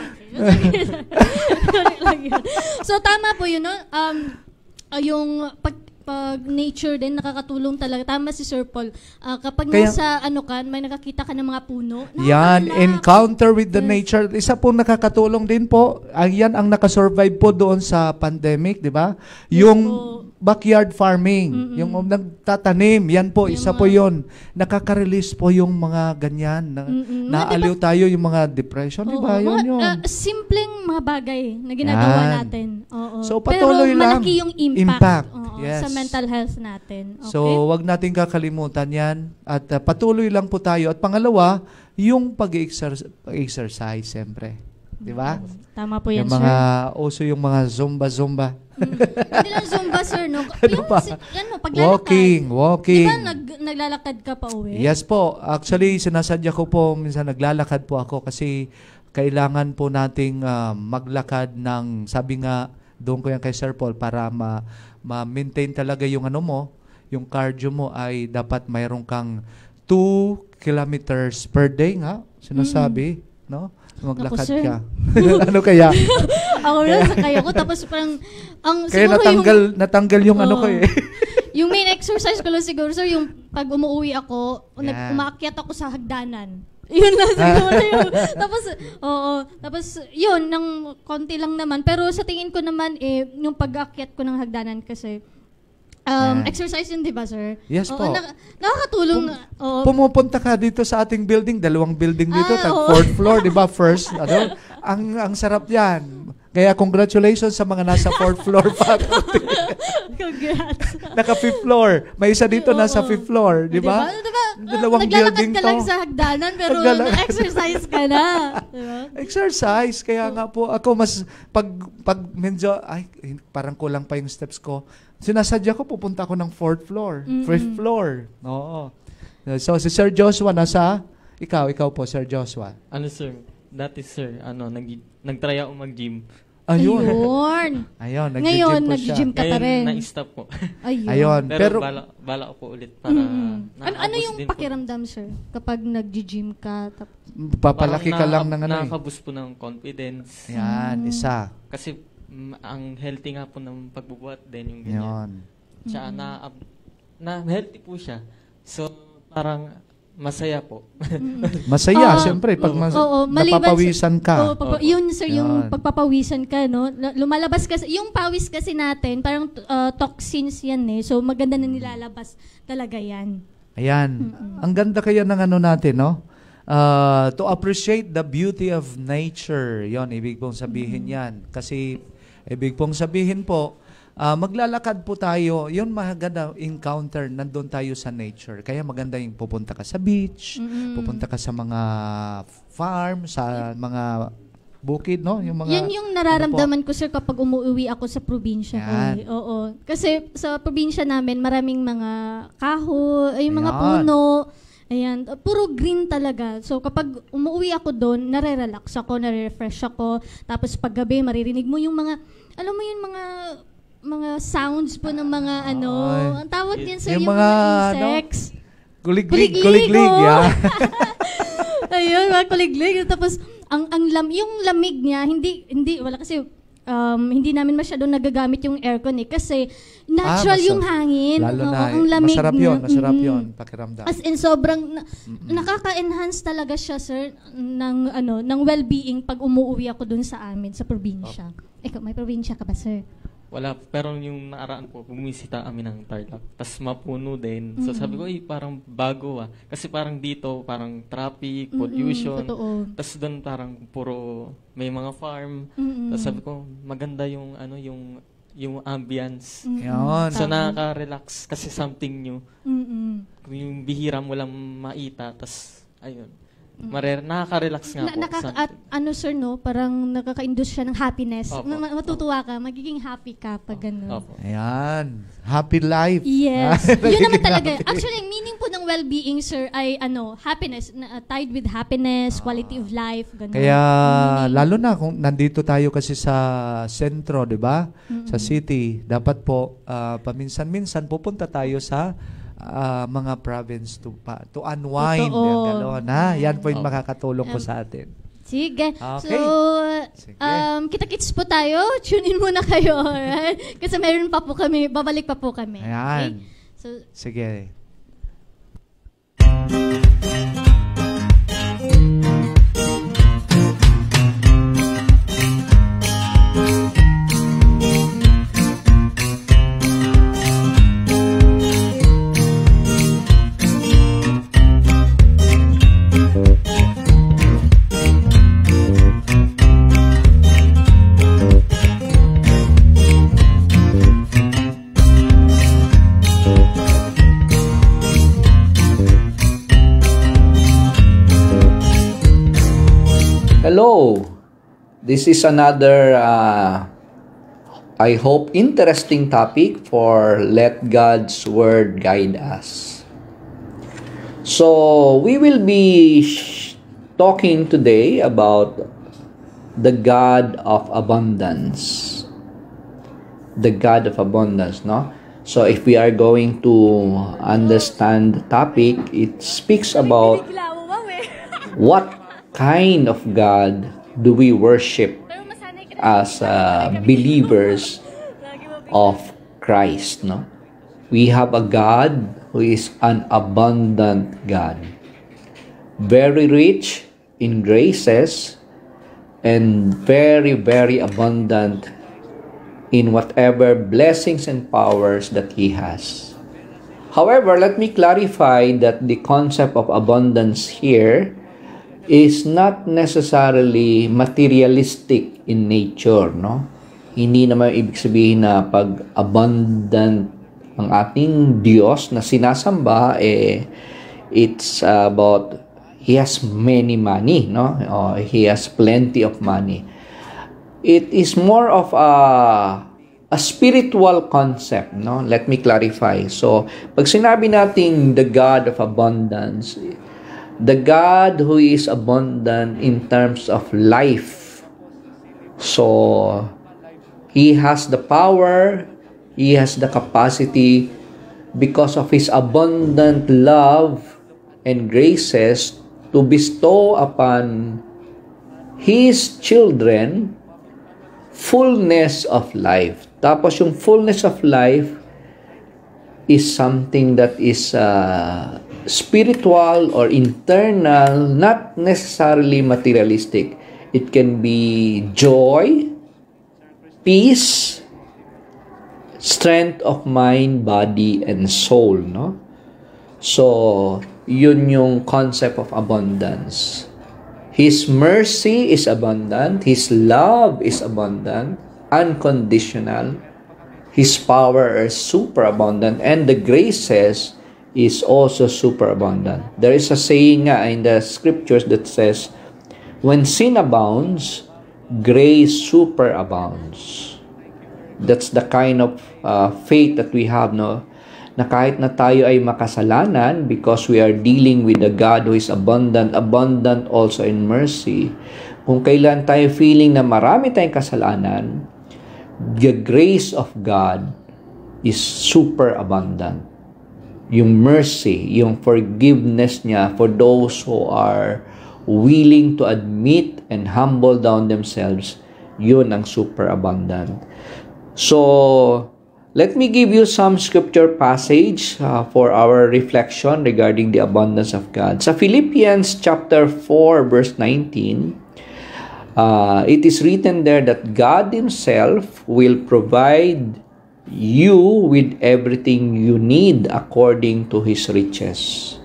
so, tama po yun, no? Yung pag nature din, nakakatulong talaga. Tama si Sir Paul. Kapag Kaya- nasa, may nakakita ka ng mga puno, Yan, nakaka-relax. encounter with the Yes. nature. Isa pong nakakatulong din po. Yan ang nakasurvive po doon sa pandemic, di ba? Yung po. backyard farming, yung nagtatanim, yan po, Yung isa po yon. Nakaka-release po yung mga ganyan. Naaliw tayo yung mga depression, di ba? Oo, Yun. simpleng mga bagay na ginagawa Yan. natin. Oo. So, patuloy pero lang. malaki yung impact, Impact, oo, yes. sa mental health natin. Okay? So, wag nating kakalimutan yan. At patuloy lang po tayo. At pangalawa, yung pag-exercise, siyempre. Di ba? Tama po yan, Yung mga, sir. uso yung mga zumba-zumba. Hindi lang Zumba, sir, no? Ano pa? Paglalakad. Walking. Di ba naglalakad ka pa uwi? Yes po. Actually, sinasadya ko po, minsan naglalakad po ako kasi kailangan po nating maglakad ng, sabi nga, doon ko yan kay Sir Paul, para ma-maintain talaga yung ano mo, yung cardio mo ay dapat mayroon kang 2 kilometers per day nga, sinasabi, no? Maglakad Naku, sir. ka. Ano kaya? Ako rin, sakay ako. Tapos parang, Kaya siguro natanggal yung ano ko Oo. eh. yung main exercise ko lang siguro, sir, yung pag umuwi ako, Yan. umaakyat ako sa hagdanan. Yun lang siguro yun. Tapos, tapos yun, ng konti lang naman. Pero sa tingin ko naman, yung pag-aakyat ko ng hagdanan kasi, Yan. exercise yun, di ba, sir? Yes Oo, po. nakakatulong. Oo. Pumupunta ka dito sa ating building, 2 building dito, oo. 4th floor, di ba? First, ano? Ang sarap yan. Kaya congratulations sa mga nasa 4th floor faculty. Congrats. Naka 5th floor. May isa dito Oo. nasa 5th floor, di ba? Diba? Dalawang Naglalakad building ka to. lang sa hagdanan, pero Naglalakad. na-exercise ka na. Diba? Exercise. Kaya nga po, ako mas, pag medyo, parang kulang pa yung steps ko. Sinasadya ko, pupunta ako ng 4th floor, 5th floor. Oo. So, si Sir Joshua, ikaw po, Sir Joshua. Ano, sir? Dati, sir, nag-try ako mag-gym. Ayun. Ayun. Ayun, Ngayon, nag-gym po siya. nag-gym ka pa Ngayon, rin. na-stop po. Ayun. Pero, Pero, bala ko po ulit para Ano nakakaboost yung din po. pakiramdam, sir? Kapag nag-gym ka? papalaki ka Parang lang ng ano eh. nakakaboost po ng confidence. Yan, isa. Kasi ang healthy nga po ng pagbubuhat din yung ganyan. Yan. Tsaka na healthy po siya. So, parang masaya po. Masaya, Oo. siyempre, pag Oo, maliban sa- napapawisan ka. Oo, yun, sir, yung Yan. pagpapawisan ka, no? Lumalabas kasi, yung pawis kasi natin, parang toxins yan eh. So, maganda na nilalabas talaga yan. Ayan. Ang ganda kaya ng ano natin, no? To appreciate the beauty of nature. Yon, ibig pong sabihin yan. Kasi, ibig pong sabihin po, maglalakad po tayo, yun maganda encounter, nandun tayo sa nature. Kaya maganda yung pupunta ka sa beach, pupunta ka sa mga farm, sa mga bukid, no? Yung mga, Yan yung nararamdaman ko, sir, kapag umuwi ako sa probinsya ko. Yan. Oo. Kasi sa probinsya namin, maraming mga kahoy, yung mga Ayan. puno. Ayan. Puro green talaga. So kapag umuwi ako doon, nare-relax ako, nare-refresh ako. Tapos paggabi, maririnig mo yung mga, alam mo yung mga sounds po ng mga ang tawag din sa Yung yung mga, mga insects. Kuliglig, oh. yeah. Ayun, mga kuliglig. Tapos yung lamig niya, hindi wala kasi hindi namin masyadong nagagamit yung aircon eh kasi natural yung hangin. Lalo Oo, na, ang lamig masarap niya. yun, masarap Mm-mm. yun, pakiramdam. As in sobrang nakaka-enhance talaga siya, sir, ng well-being pag umuwi ako dun sa amin sa probinsya. Ikaw, may probinsya ka ba, sir? Wala, pero yung nakaraan po, bumisita kami ng Tarlac. Tapos mapuno din. So sabi ko, parang bago ah. Kasi parang dito, parang traffic, pollution. Totoo. Tapos doon parang puro may mga farm. Tapos sabi ko, maganda yung ano, yung ambience. Yun. So nakaka-relax kasi something new. Kung yung bihira mo lang maita, tapos ayun. Nakaka-relax nga po. Ano sir, no? Parang nakaka-induce siya ng happiness. Opo. Matutuwa ka, magiging happy ka pag gano'n. Opo. Ayan. Happy life. Yes. Yun naman talaga. Actually, meaning po ng well-being, sir, ay happiness. Tied with happiness, quality of life, gano'n. Kaya lalo na kung nandito tayo kasi sa sentro, 'di ba? Sa city, dapat po paminsan-minsan pupunta tayo sa mga province to unwind. Yung gano'n, ha? Yan po yung makakatulong po sa atin. Sige. Okay. So, kita-kits po tayo. Tune in muna kayo. Alright? Kasi mayroon pa po kami. Babalik pa po kami. Ayan. Okay? So, sige. Hello, this is another, I hope, interesting topic for Let God's Word Guide Us. So, we will be talking today about the God of abundance. The God of abundance, no? So, if we are going to understand the topic, it speaks about what kind of God do we worship as believers of Christ, no? We have a God who is an abundant God, very rich in graces and very, very abundant in whatever blessings and powers that He has. However, let me clarify that the concept of abundance here is not necessarily materialistic in nature, no? Hindi naman ibig sabihin na pag abundant ang ating Diyos na sinasamba, it's about He has many money, no? Or He has plenty of money. It is more of a spiritual concept, no? Let me clarify. So, pag sinabi nating the God of abundance, the God who is abundant in terms of life. So, He has the power, He has the capacity because of His abundant love and graces to bestow upon His children fullness of life. Tapos yung fullness of life is something that is spiritual or internal, not necessarily materialistic. It can be joy, peace, strength of mind, body, and soul, no? So, yun yung concept of abundance. His mercy is abundant. His love is abundant, unconditional. His power is superabundant. And the graces is also superabundant. There is a saying in the scriptures that says, when sin abounds, grace superabounds. That's the kind of faith that we have, no? Na kahit na tayo ay makasalanan, because we are dealing with a God who is abundant also in mercy. Kung kailan tayo feeling na marami tayong kasalanan, the grace of God is superabundant. Yung mercy, yung forgiveness niya for those who are willing to admit and humble down themselves, yun ang superabundant. So, let me give you some scripture passage for our reflection regarding the abundance of God. Sa Philippians chapter 4 verse 19, It is written there that God Himself will provide you with everything you need according to His riches.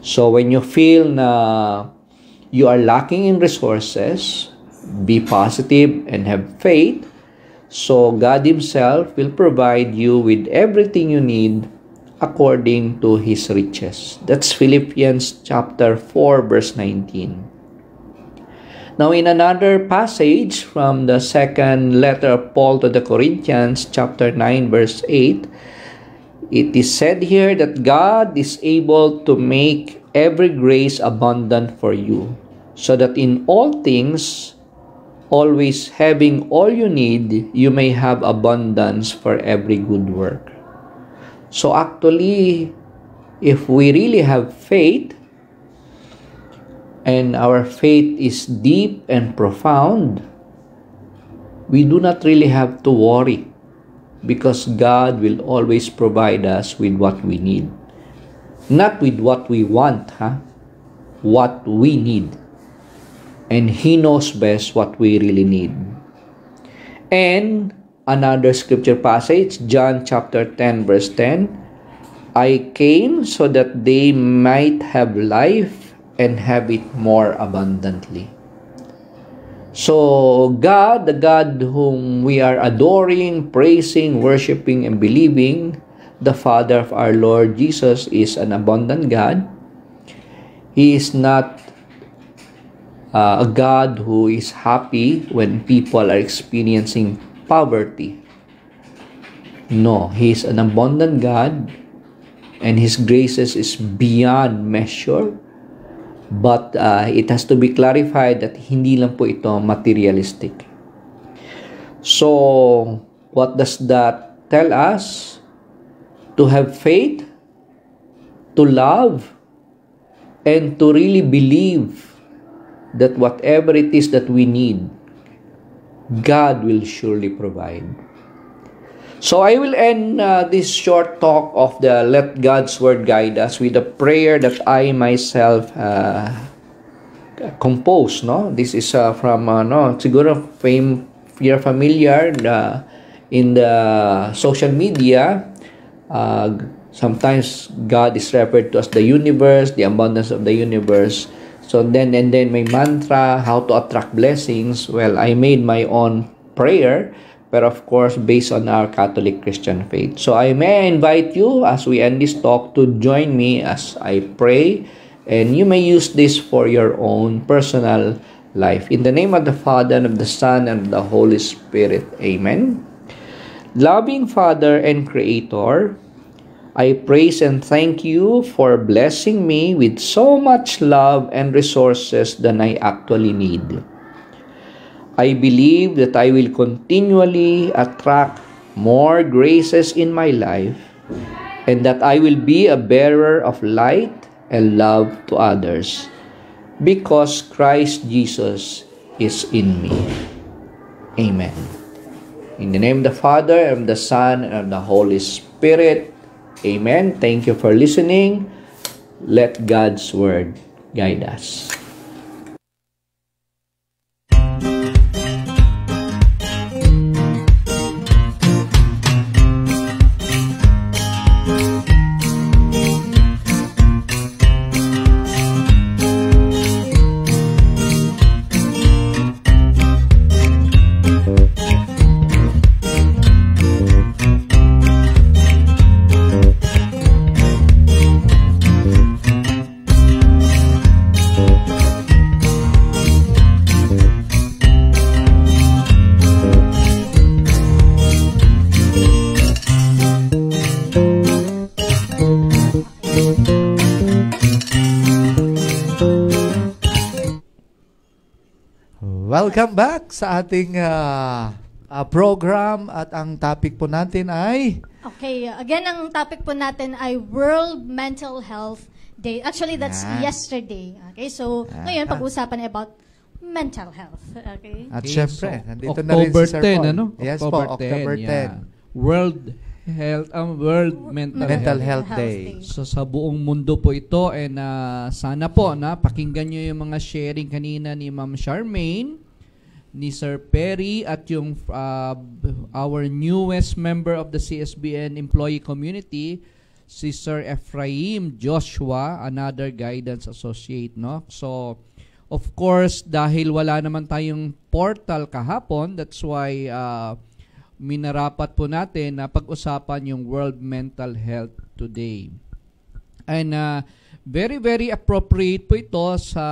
So when you feel na you are lacking in resources, be positive and have faith. So God Himself will provide you with everything you need according to His riches. That's Philippians chapter 4 verse 19. Now, in another passage from the second letter of Paul to the Corinthians, chapter 9, verse 8, it is said here that God is able to make every grace abundant for you, so that in all things, always having all you need, you may have abundance for every good work. So actually, if we really have faith, and our faith is deep and profound, we do not really have to worry, because God will always provide us with what we need. Not with what we want, what we need. And He knows best what we really need. And another scripture passage, John chapter 10 verse 10, I came so that they might have life and have it more abundantly. So God, the God whom we are adoring, praising, worshiping, and believing, the Father of our Lord Jesus, is an abundant God. He is not a God who is happy when people are experiencing poverty. No, He is an abundant God, and His graces is beyond measure. But it has to be clarified that hindi lang po ito materialistic. So, what does that tell us? To have faith, to love, and to really believe that whatever it is that we need, God will surely provide. So I will end this short talk of the Let God's Word Guide Us with a prayer that I myself composed. No? This is from, siguro you're familiar in the social media. Sometimes God is referred to as the universe, the abundance of the universe. So then my mantra, how to attract blessings. Well, I made my own prayer, but of course, based on our Catholic Christian faith. So I may invite you, as we end this talk, to join me as I pray, and you may use this for your own personal life. In the name of the Father, and of the Son, and of the Holy Spirit. Amen. Loving Father and Creator, I praise and thank you for blessing me with so much love and resources than I actually need. I believe that I will continually attract more graces in my life, and that I will be a bearer of light and love to others, because Christ Jesus is in me. Amen. In the name of the Father, and of the Son, and of the Holy Spirit. Amen. Thank you for listening. Let God's Word guide us. Welcome back sa ating program, at ang topic po natin ay... Okay, again, ang topic po natin ay World Mental Health Day. Actually, that's yesterday. Okay, so ngayon pag-uusapan about mental health. Okay? At Okay, syempre, so, nandito na rin si October Sir 10, Paul. ano? Yes po, October 10. Yeah. World World Mental Health Day. So sa buong mundo po ito, and sana po na pakinggan nyo yung mga sharing kanina ni Ma'am Charmaine, ni Sir Perry, at yung our newest member of the CSBN employee community, si Sir Ephraim Joshua, another guidance associate, no? So of course, dahil wala naman tayong portal kahapon, that's why minarapat po natin na pag-usapan yung World Mental Health Today. And very, very appropriate po ito sa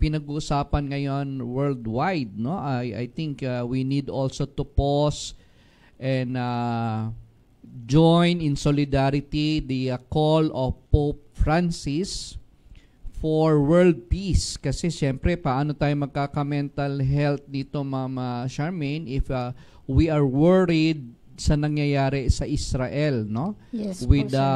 pinag-uusapan ngayon worldwide, no? I think we need also to pause and join in solidarity the call of Pope Francis for world peace. Kasi siyempre, paano tayo magkaka-mental health dito, Mama Charmaine, if we are worried sa nangyayari sa Israel, no? Yes, with the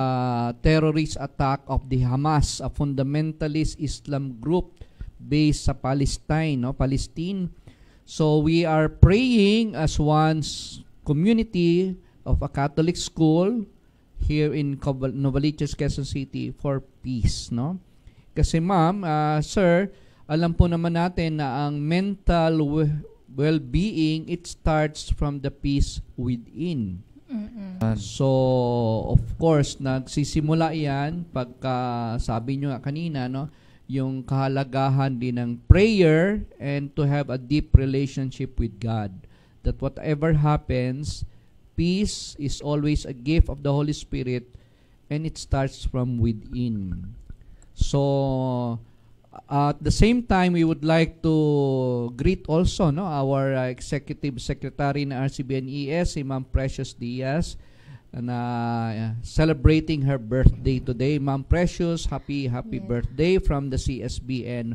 terrorist attack of the Hamas, a fundamentalist Islam group based sa Palestine, no? Palestine. So we are praying as one community of a Catholic school here in Novaliches, Quezon City for peace, no? Kasi ma'am, sir, alam po naman natin na ang mental well-being, it starts from the peace within. So, of course, nagsisimula yan pagka sabi nyo kanina, no, yung kahalagahan din ng prayer and to have a deep relationship with God. That whatever happens, peace is always a gift of the Holy Spirit and it starts from within. So, at the same time, we would like to greet also, no, our Executive Secretary na RCBNES, si Ma'am Precious Diaz, na celebrating her birthday today. Ma'am Precious, happy birthday from the CSBN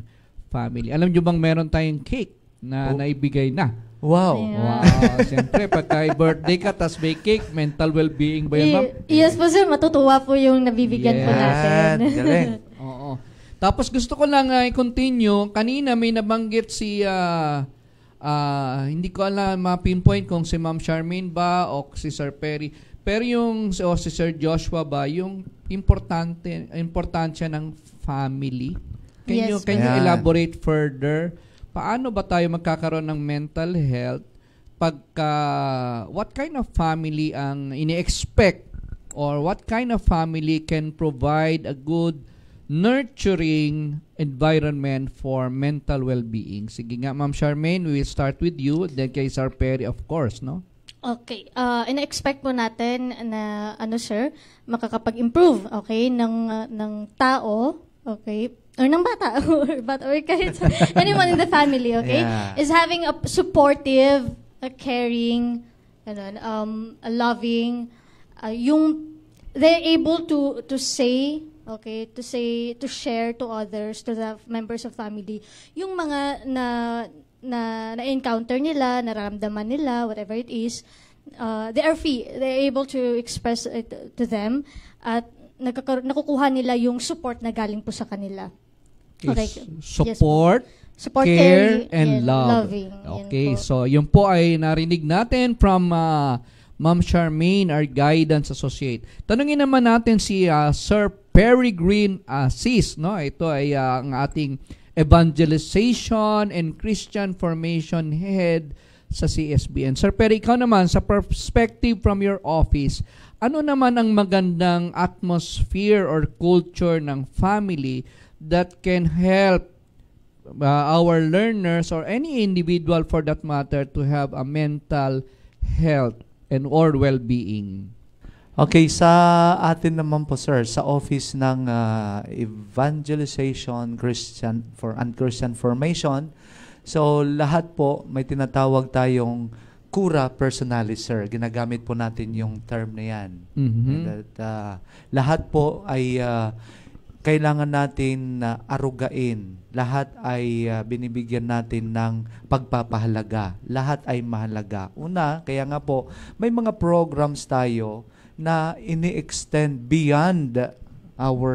family. Alam nyo bang meron tayong cake na naibigay na? Wow. Wow. Siyempre, pagka birthday ka, tas may cake, mental well-being ba yan, ma'am? Yes po sir, matutuwa po yung nabibigyan po natin. Galing. Oo. Tapos gusto ko lang i-continue. Kanina may nabanggit si, hindi ko alam ma-pinpoint kung si Ma'am Charmaine ba o si Sir Perry. Pero yung si Sir Joshua ba, yung importansya ng family. Can you elaborate further? Paano ba tayo magkakaroon ng mental health pagka what kind of family ang ini-expect or what kind of family can provide a good nurturing environment for mental well-being? Sige nga, Ma'am Charmaine, we will start with you, then kay Sir Perry, of course, no? Okay. Ina-expect po natin na, sir, makakapag-improve, okay, ng tao, okay, or ng bata, or kahit anyone in the family, okay, is having a supportive, a caring, a loving, yung they're able to say, okay, to share to others, to the members of family, yung mga na-encounter nila, nararamdaman nila, whatever it is, they are free. They're able to express it to them at nakukuha nila yung support na galing po sa kanila. Okay. Support, support, care, and loving. Okay, so yun po ay narinig natin from Ma'am Charmaine, our guidance associate. Tanungin naman natin si Sir Peregrine Assis, no? Ito ay ang ating evangelization and Christian formation head sa CSBN. Sir Perry, ikaw naman, sa perspective from your office, ano naman ang magandang atmosphere or culture ng family that can help our learners or any individual for that matter to have a mental health and or well-being? Okay, sa atin naman po sir, sa office ng Evangelization and Christian Formation, so lahat po may tinatawag tayong cura personalis sir. Ginagamit po natin yung term na yan. Lahat po ay kailangan natin arugain. Lahat ay binibigyan natin ng pagpapahalaga. Lahat ay mahalaga. Una, kaya nga po, may mga programs tayo na ini-extend beyond our,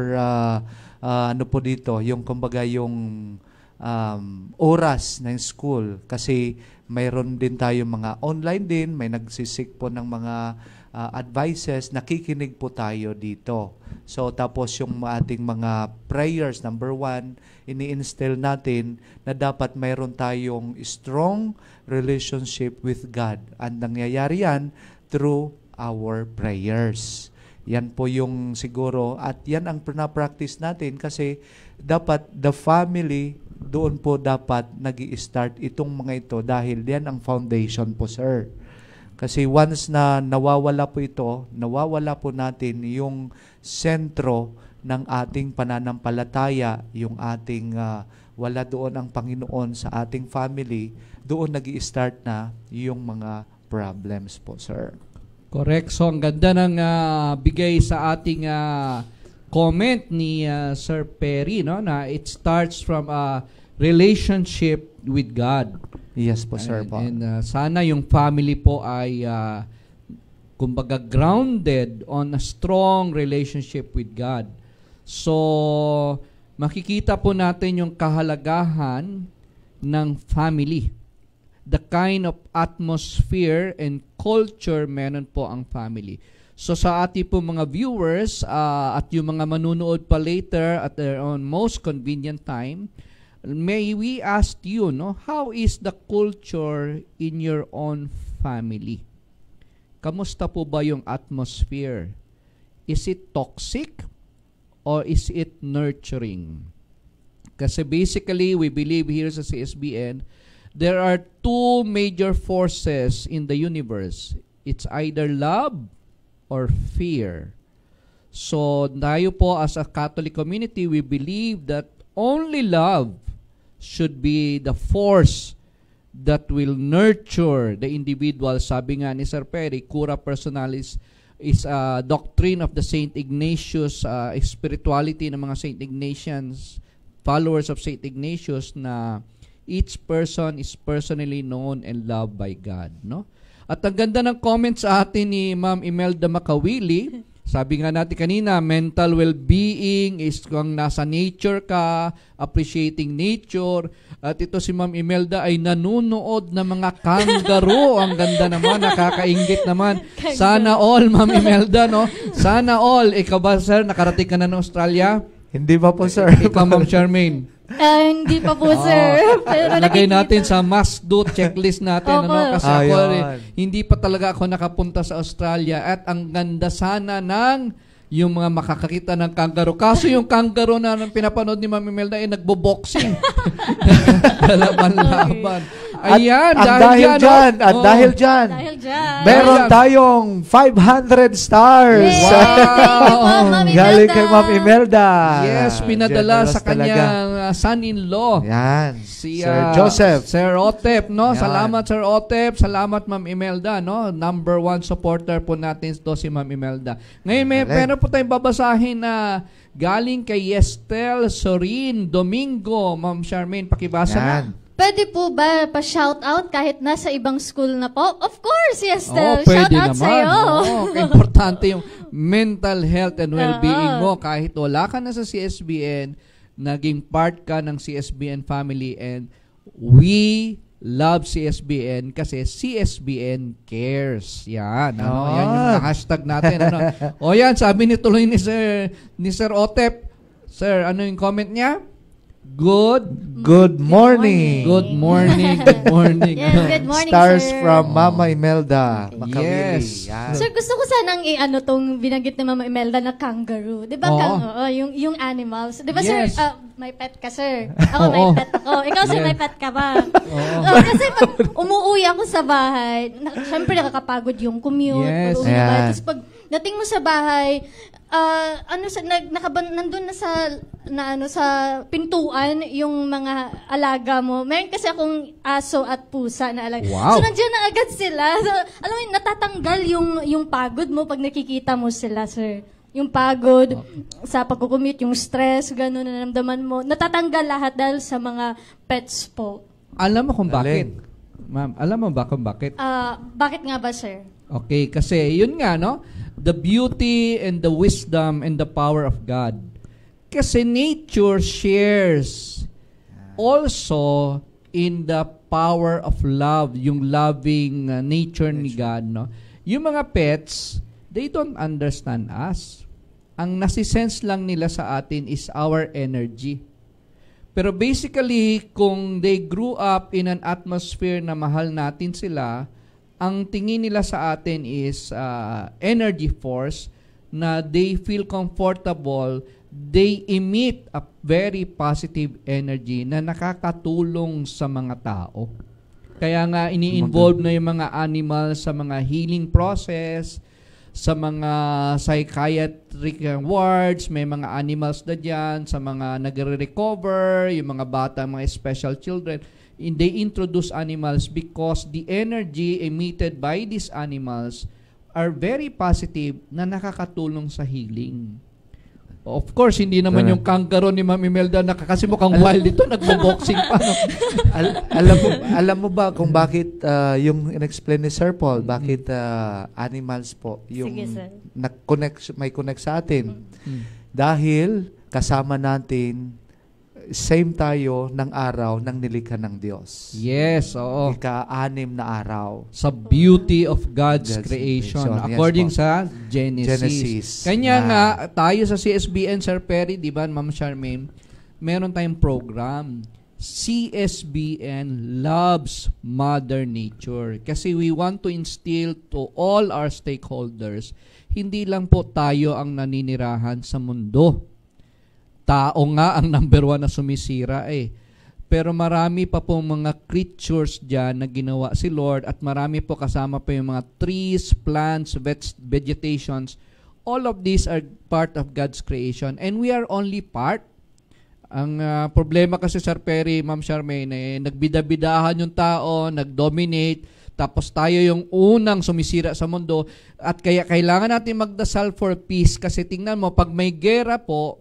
yung kumbaga yung oras ng school. Kasi mayroon din tayo mga online din, may nagsisik po ng mga advices, nakikinig po tayo dito. So tapos yung ating mga prayers, number 1, ini-instill natin na dapat mayroon tayong strong relationship with God. Ang nangyayari yan through our prayers. Yan po yung siguro, at yan ang pinapractice natin kasi dapat the family, doon po dapat nag-i-start itong mga ito dahil yan ang foundation po, sir. Kasi once na nawawala po ito, nawawala po natin yung sentro ng ating pananampalataya, yung ating wala doon ang Panginoon sa ating family, doon nag-i-start na yung mga problems po, sir. Correct. So, ang ganda ng bigay sa ating comment ni Sir Perry, no, na it starts from a relationship with God. Yes po, sir. And sana yung family po ay kumbaga grounded on a strong relationship with God. So, makikita po natin yung kahalagahan ng family. The kind of atmosphere and culture meron po ang family. So sa ating po mga viewers at yung mga manunood pa later at their own most convenient time, may we ask you, no, how is the culture in your own family? Kamusta po ba yung atmosphere? Is it toxic or is it nurturing? Kasi basically, we believe here sa CSBN, there are two major forces in the universe. It's either love or fear. So, tayo po as a Catholic community, we believe that only love should be the force that will nurture the individual. Sabi nga ni Sir Perry, Cura Personalis is a doctrine of the Saint Ignatius, spirituality ng mga Saint Ignatians, followers of Saint Ignatius, na each person is personally known and loved by God, no? At ang ganda ng comments sa atin ni Ma'am Imelda Makawili. Sabi nga natin kanina, mental well-being is kung nasa nature ka, appreciating nature. At ito si Ma'am Imelda ay nanunood ng mga kangaroo. Ang ganda naman, nakakaingit naman. Sana all, Ma'am Imelda, no? Sana all. Ikaw ba, sir, nakarating ka na ng Australia? Hindi ba po, sir? Ikaw, Ma'am Charmaine? Hindi pa po, sir. Pero lagay nakikita. natin sa must-do checklist natin. Opo. Ano? Kasi ako, Ayun. hindi pa talaga ako nakapunta sa Australia at ang ganda sana ng yung mga makakakita ng kangaroo. Kaso yung kangaroo na pinapanood ni Ma'am Imelda ay nagbo-boxing. Laban-laban. Ayan, dahil dyan, Dahil dyan. meron tayong 500 stars. Yay! Wow! Thank you po, Ma'am Imelda. Galing kay Ma'am Imelda. Yes, pinadala Generous sa kanyang son-in-law. Yan. Si Sir Joseph. Sir Otep, no? Yan. Salamat Sir Otep, salamat Ma'am Imelda, no? Number 1 supporter po natin to si Ma'am Imelda. Ngayon meron po tayong babasahin na galing kay Yestel Sorin Domingo. Ma'am Charmaine, pakibasa na. Yan. Pwede po ba pa-shout out kahit nasa ibang school na po? Of course, yes, Oh, shout pwede out naman. sa'yo. Importante yung mental health and well-being mo. Kahit wala ka na sa CSBN, naging part ka ng CSBN family, and we love CSBN kasi CSBN cares. Yan. Ano? Yan yung hashtag natin. Ano? O yan, sabi ni tuloy ni Sir Otep. Sir, ano yung comment niya? Good morning. Good morning. Good morning. Yes, good morning, Stars sir. from Mama Imelda Makawili. Yes. Yan. Sir, gusto ko sanang tong binanggit ni Mama Imelda na kangaroo. Di ba? Oo. Yung animals. Di ba, Yes. sir, may pet ka, sir. Ako, may Oo. pet ako. Ikaw, sir, Yes. may pet ka ba? Oo. Kasi pag umuwi ako sa bahay, syempre nakakapagod yung commute. Yes. Pag-uwi na bahay. Ayan. Tapos pag dating mo sa bahay, nandun na sa pintuan yung mga alaga mo. Meron kasi akong aso at pusa na alaga. Wow. So nandiyan na agad sila. So, alam mo, natatanggal yung pagod mo pag nakikita mo sila, sir. Yung pagod sa pagkukumute, yung stress, gano'n na naramdaman mo. Natatanggal lahat dahil sa mga pets po. Alam mo kung Galing. bakit? Ma'am, alam mo ba kung bakit? Bakit nga ba, sir? Okay, kasi yun nga, no? The beauty and the wisdom and the power of God. Kasi nature shares also in the power of love, yung loving nature ni God, no? Yung mga pets, they don't understand us. Ang nasisense lang nila sa atin is our energy. Pero basically, kung they grew up in an atmosphere na mahal natin sila, ang tingin nila sa atin is energy force na they feel comfortable, they emit a very positive energy na nakakatulong sa mga tao. Kaya nga ini-involve na yung mga animals sa mga healing process, sa mga psychiatric wards, may mga animals na dyan, sa mga nagre-recover, yung mga bata, mga special children. They introduce animals because the energy emitted by these animals are very positive na nakakatulong sa healing. Of course, hindi naman yung kangaroo ni Ma'am Imelda kasi mukhang wild dito, nagbo-boxing pa. No? alam mo ba kung bakit yung in-explain ni Sir Paul, bakit animals po yung may connect sa atin? Dahil kasama natin, same tayo ng araw ng nilikha ng Diyos. Yes, oo. Ika-6 na araw. Sa beauty of God's creation. According sa Genesis. Kanya nga, tayo sa CSBN, Sir Perry, di ba, Ma'am Charmaine, meron tayong program. CSBN loves Mother Nature. Kasi we want to instill to all our stakeholders, hindi lang po tayo ang naninirahan sa mundo. Tao nga ang number 1 na sumisira eh. Pero marami pa po mga creatures dyan na ginawa si Lord at marami po kasama pa yung mga trees, plants, vegetations. All of these are part of God's creation and we are only part. Ang problema kasi, Sir Perry, Ma'am Charmaine, nagbida-bidahan yung tao, nag-dominate, tapos tayo yung unang sumisira sa mundo at kaya kailangan natin magdasal for peace kasi tingnan mo, pag may gera po,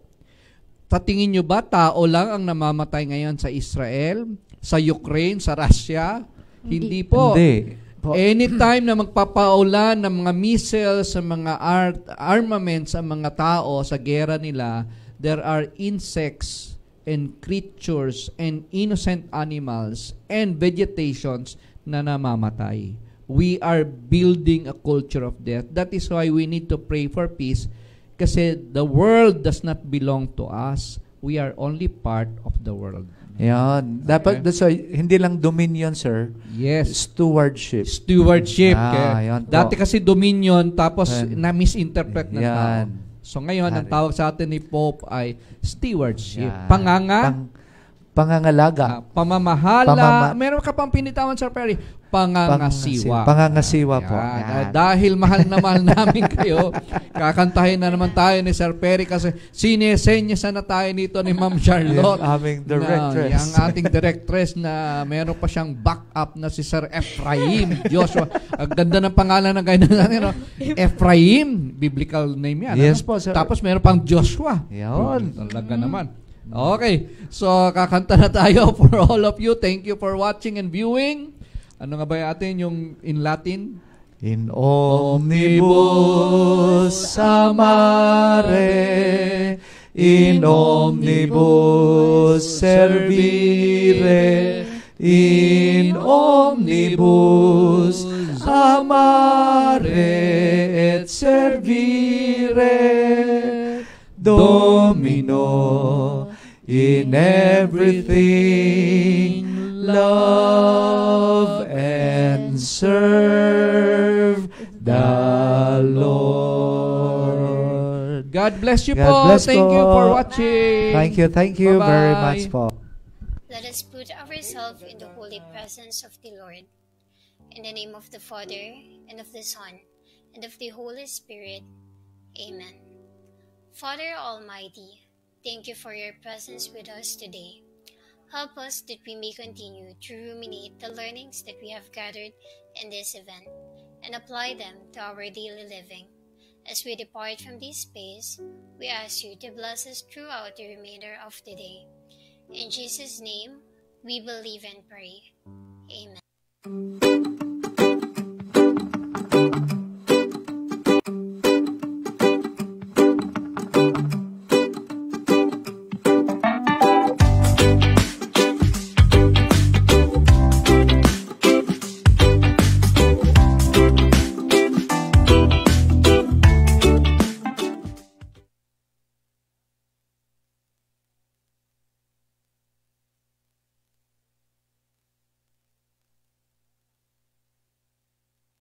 sa tingin nyo ba, tao lang ang namamatay ngayon sa Israel, sa Ukraine, sa Russia? Hindi po. Hindi. Anytime na magpapaulan ng mga missiles, sa mga armaments sa mga tao sa gera nila, there are insects and creatures and innocent animals and vegetations na namamatay. We are building a culture of death. That is why we need to pray for peace. Kasi the world does not belong to us. We are only part of the world. Yan. Dapat, hindi lang dominion, sir. Yes. Stewardship. Yan dati kasi dominion, tapos na-misinterpret ng tao. So ngayon, ang tawag sa atin ni Pope ay stewardship. Pangangalaga. Pamamahala. Meron ka pang pinitawan, Sir Perry. Pangangasiwa. Pangangasiwa po. Dahil mahal na mahal namin kayo, kakantahin na naman tayo ni Sir Perry kasi sinesenyasan na tayo nito ni Ma'am Charlotte. Yung aming directress. Yung ating directress na meron pa siyang backup na si Sir Ephraim Joshua. Ang ganda ng pangalan ng guy natin. Ephraim. Biblical name yan. Yes po, sir. Tapos meron pang Joshua. Yun. Talaga naman. Okay. So, kakanta na tayo for all of you. Thank you for watching and viewing. Ano nga ba atin yung in Latin? In omnibus amare, in omnibus servire, in omnibus amare et servire, Domino, in everything love and serve the Lord. God bless you po. Thank you for watching. Thank you very much po. Let us put ourselves in the holy presence of the Lord. In the name of the Father, and of the Son, and of the Holy Spirit. Amen. Father Almighty, thank you for your presence with us today. Help us that we may continue to ruminate the learnings that we have gathered in this event and apply them to our daily living. As we depart from this space, we ask you to bless us throughout the remainder of the day. In Jesus' name, we believe and pray. Amen.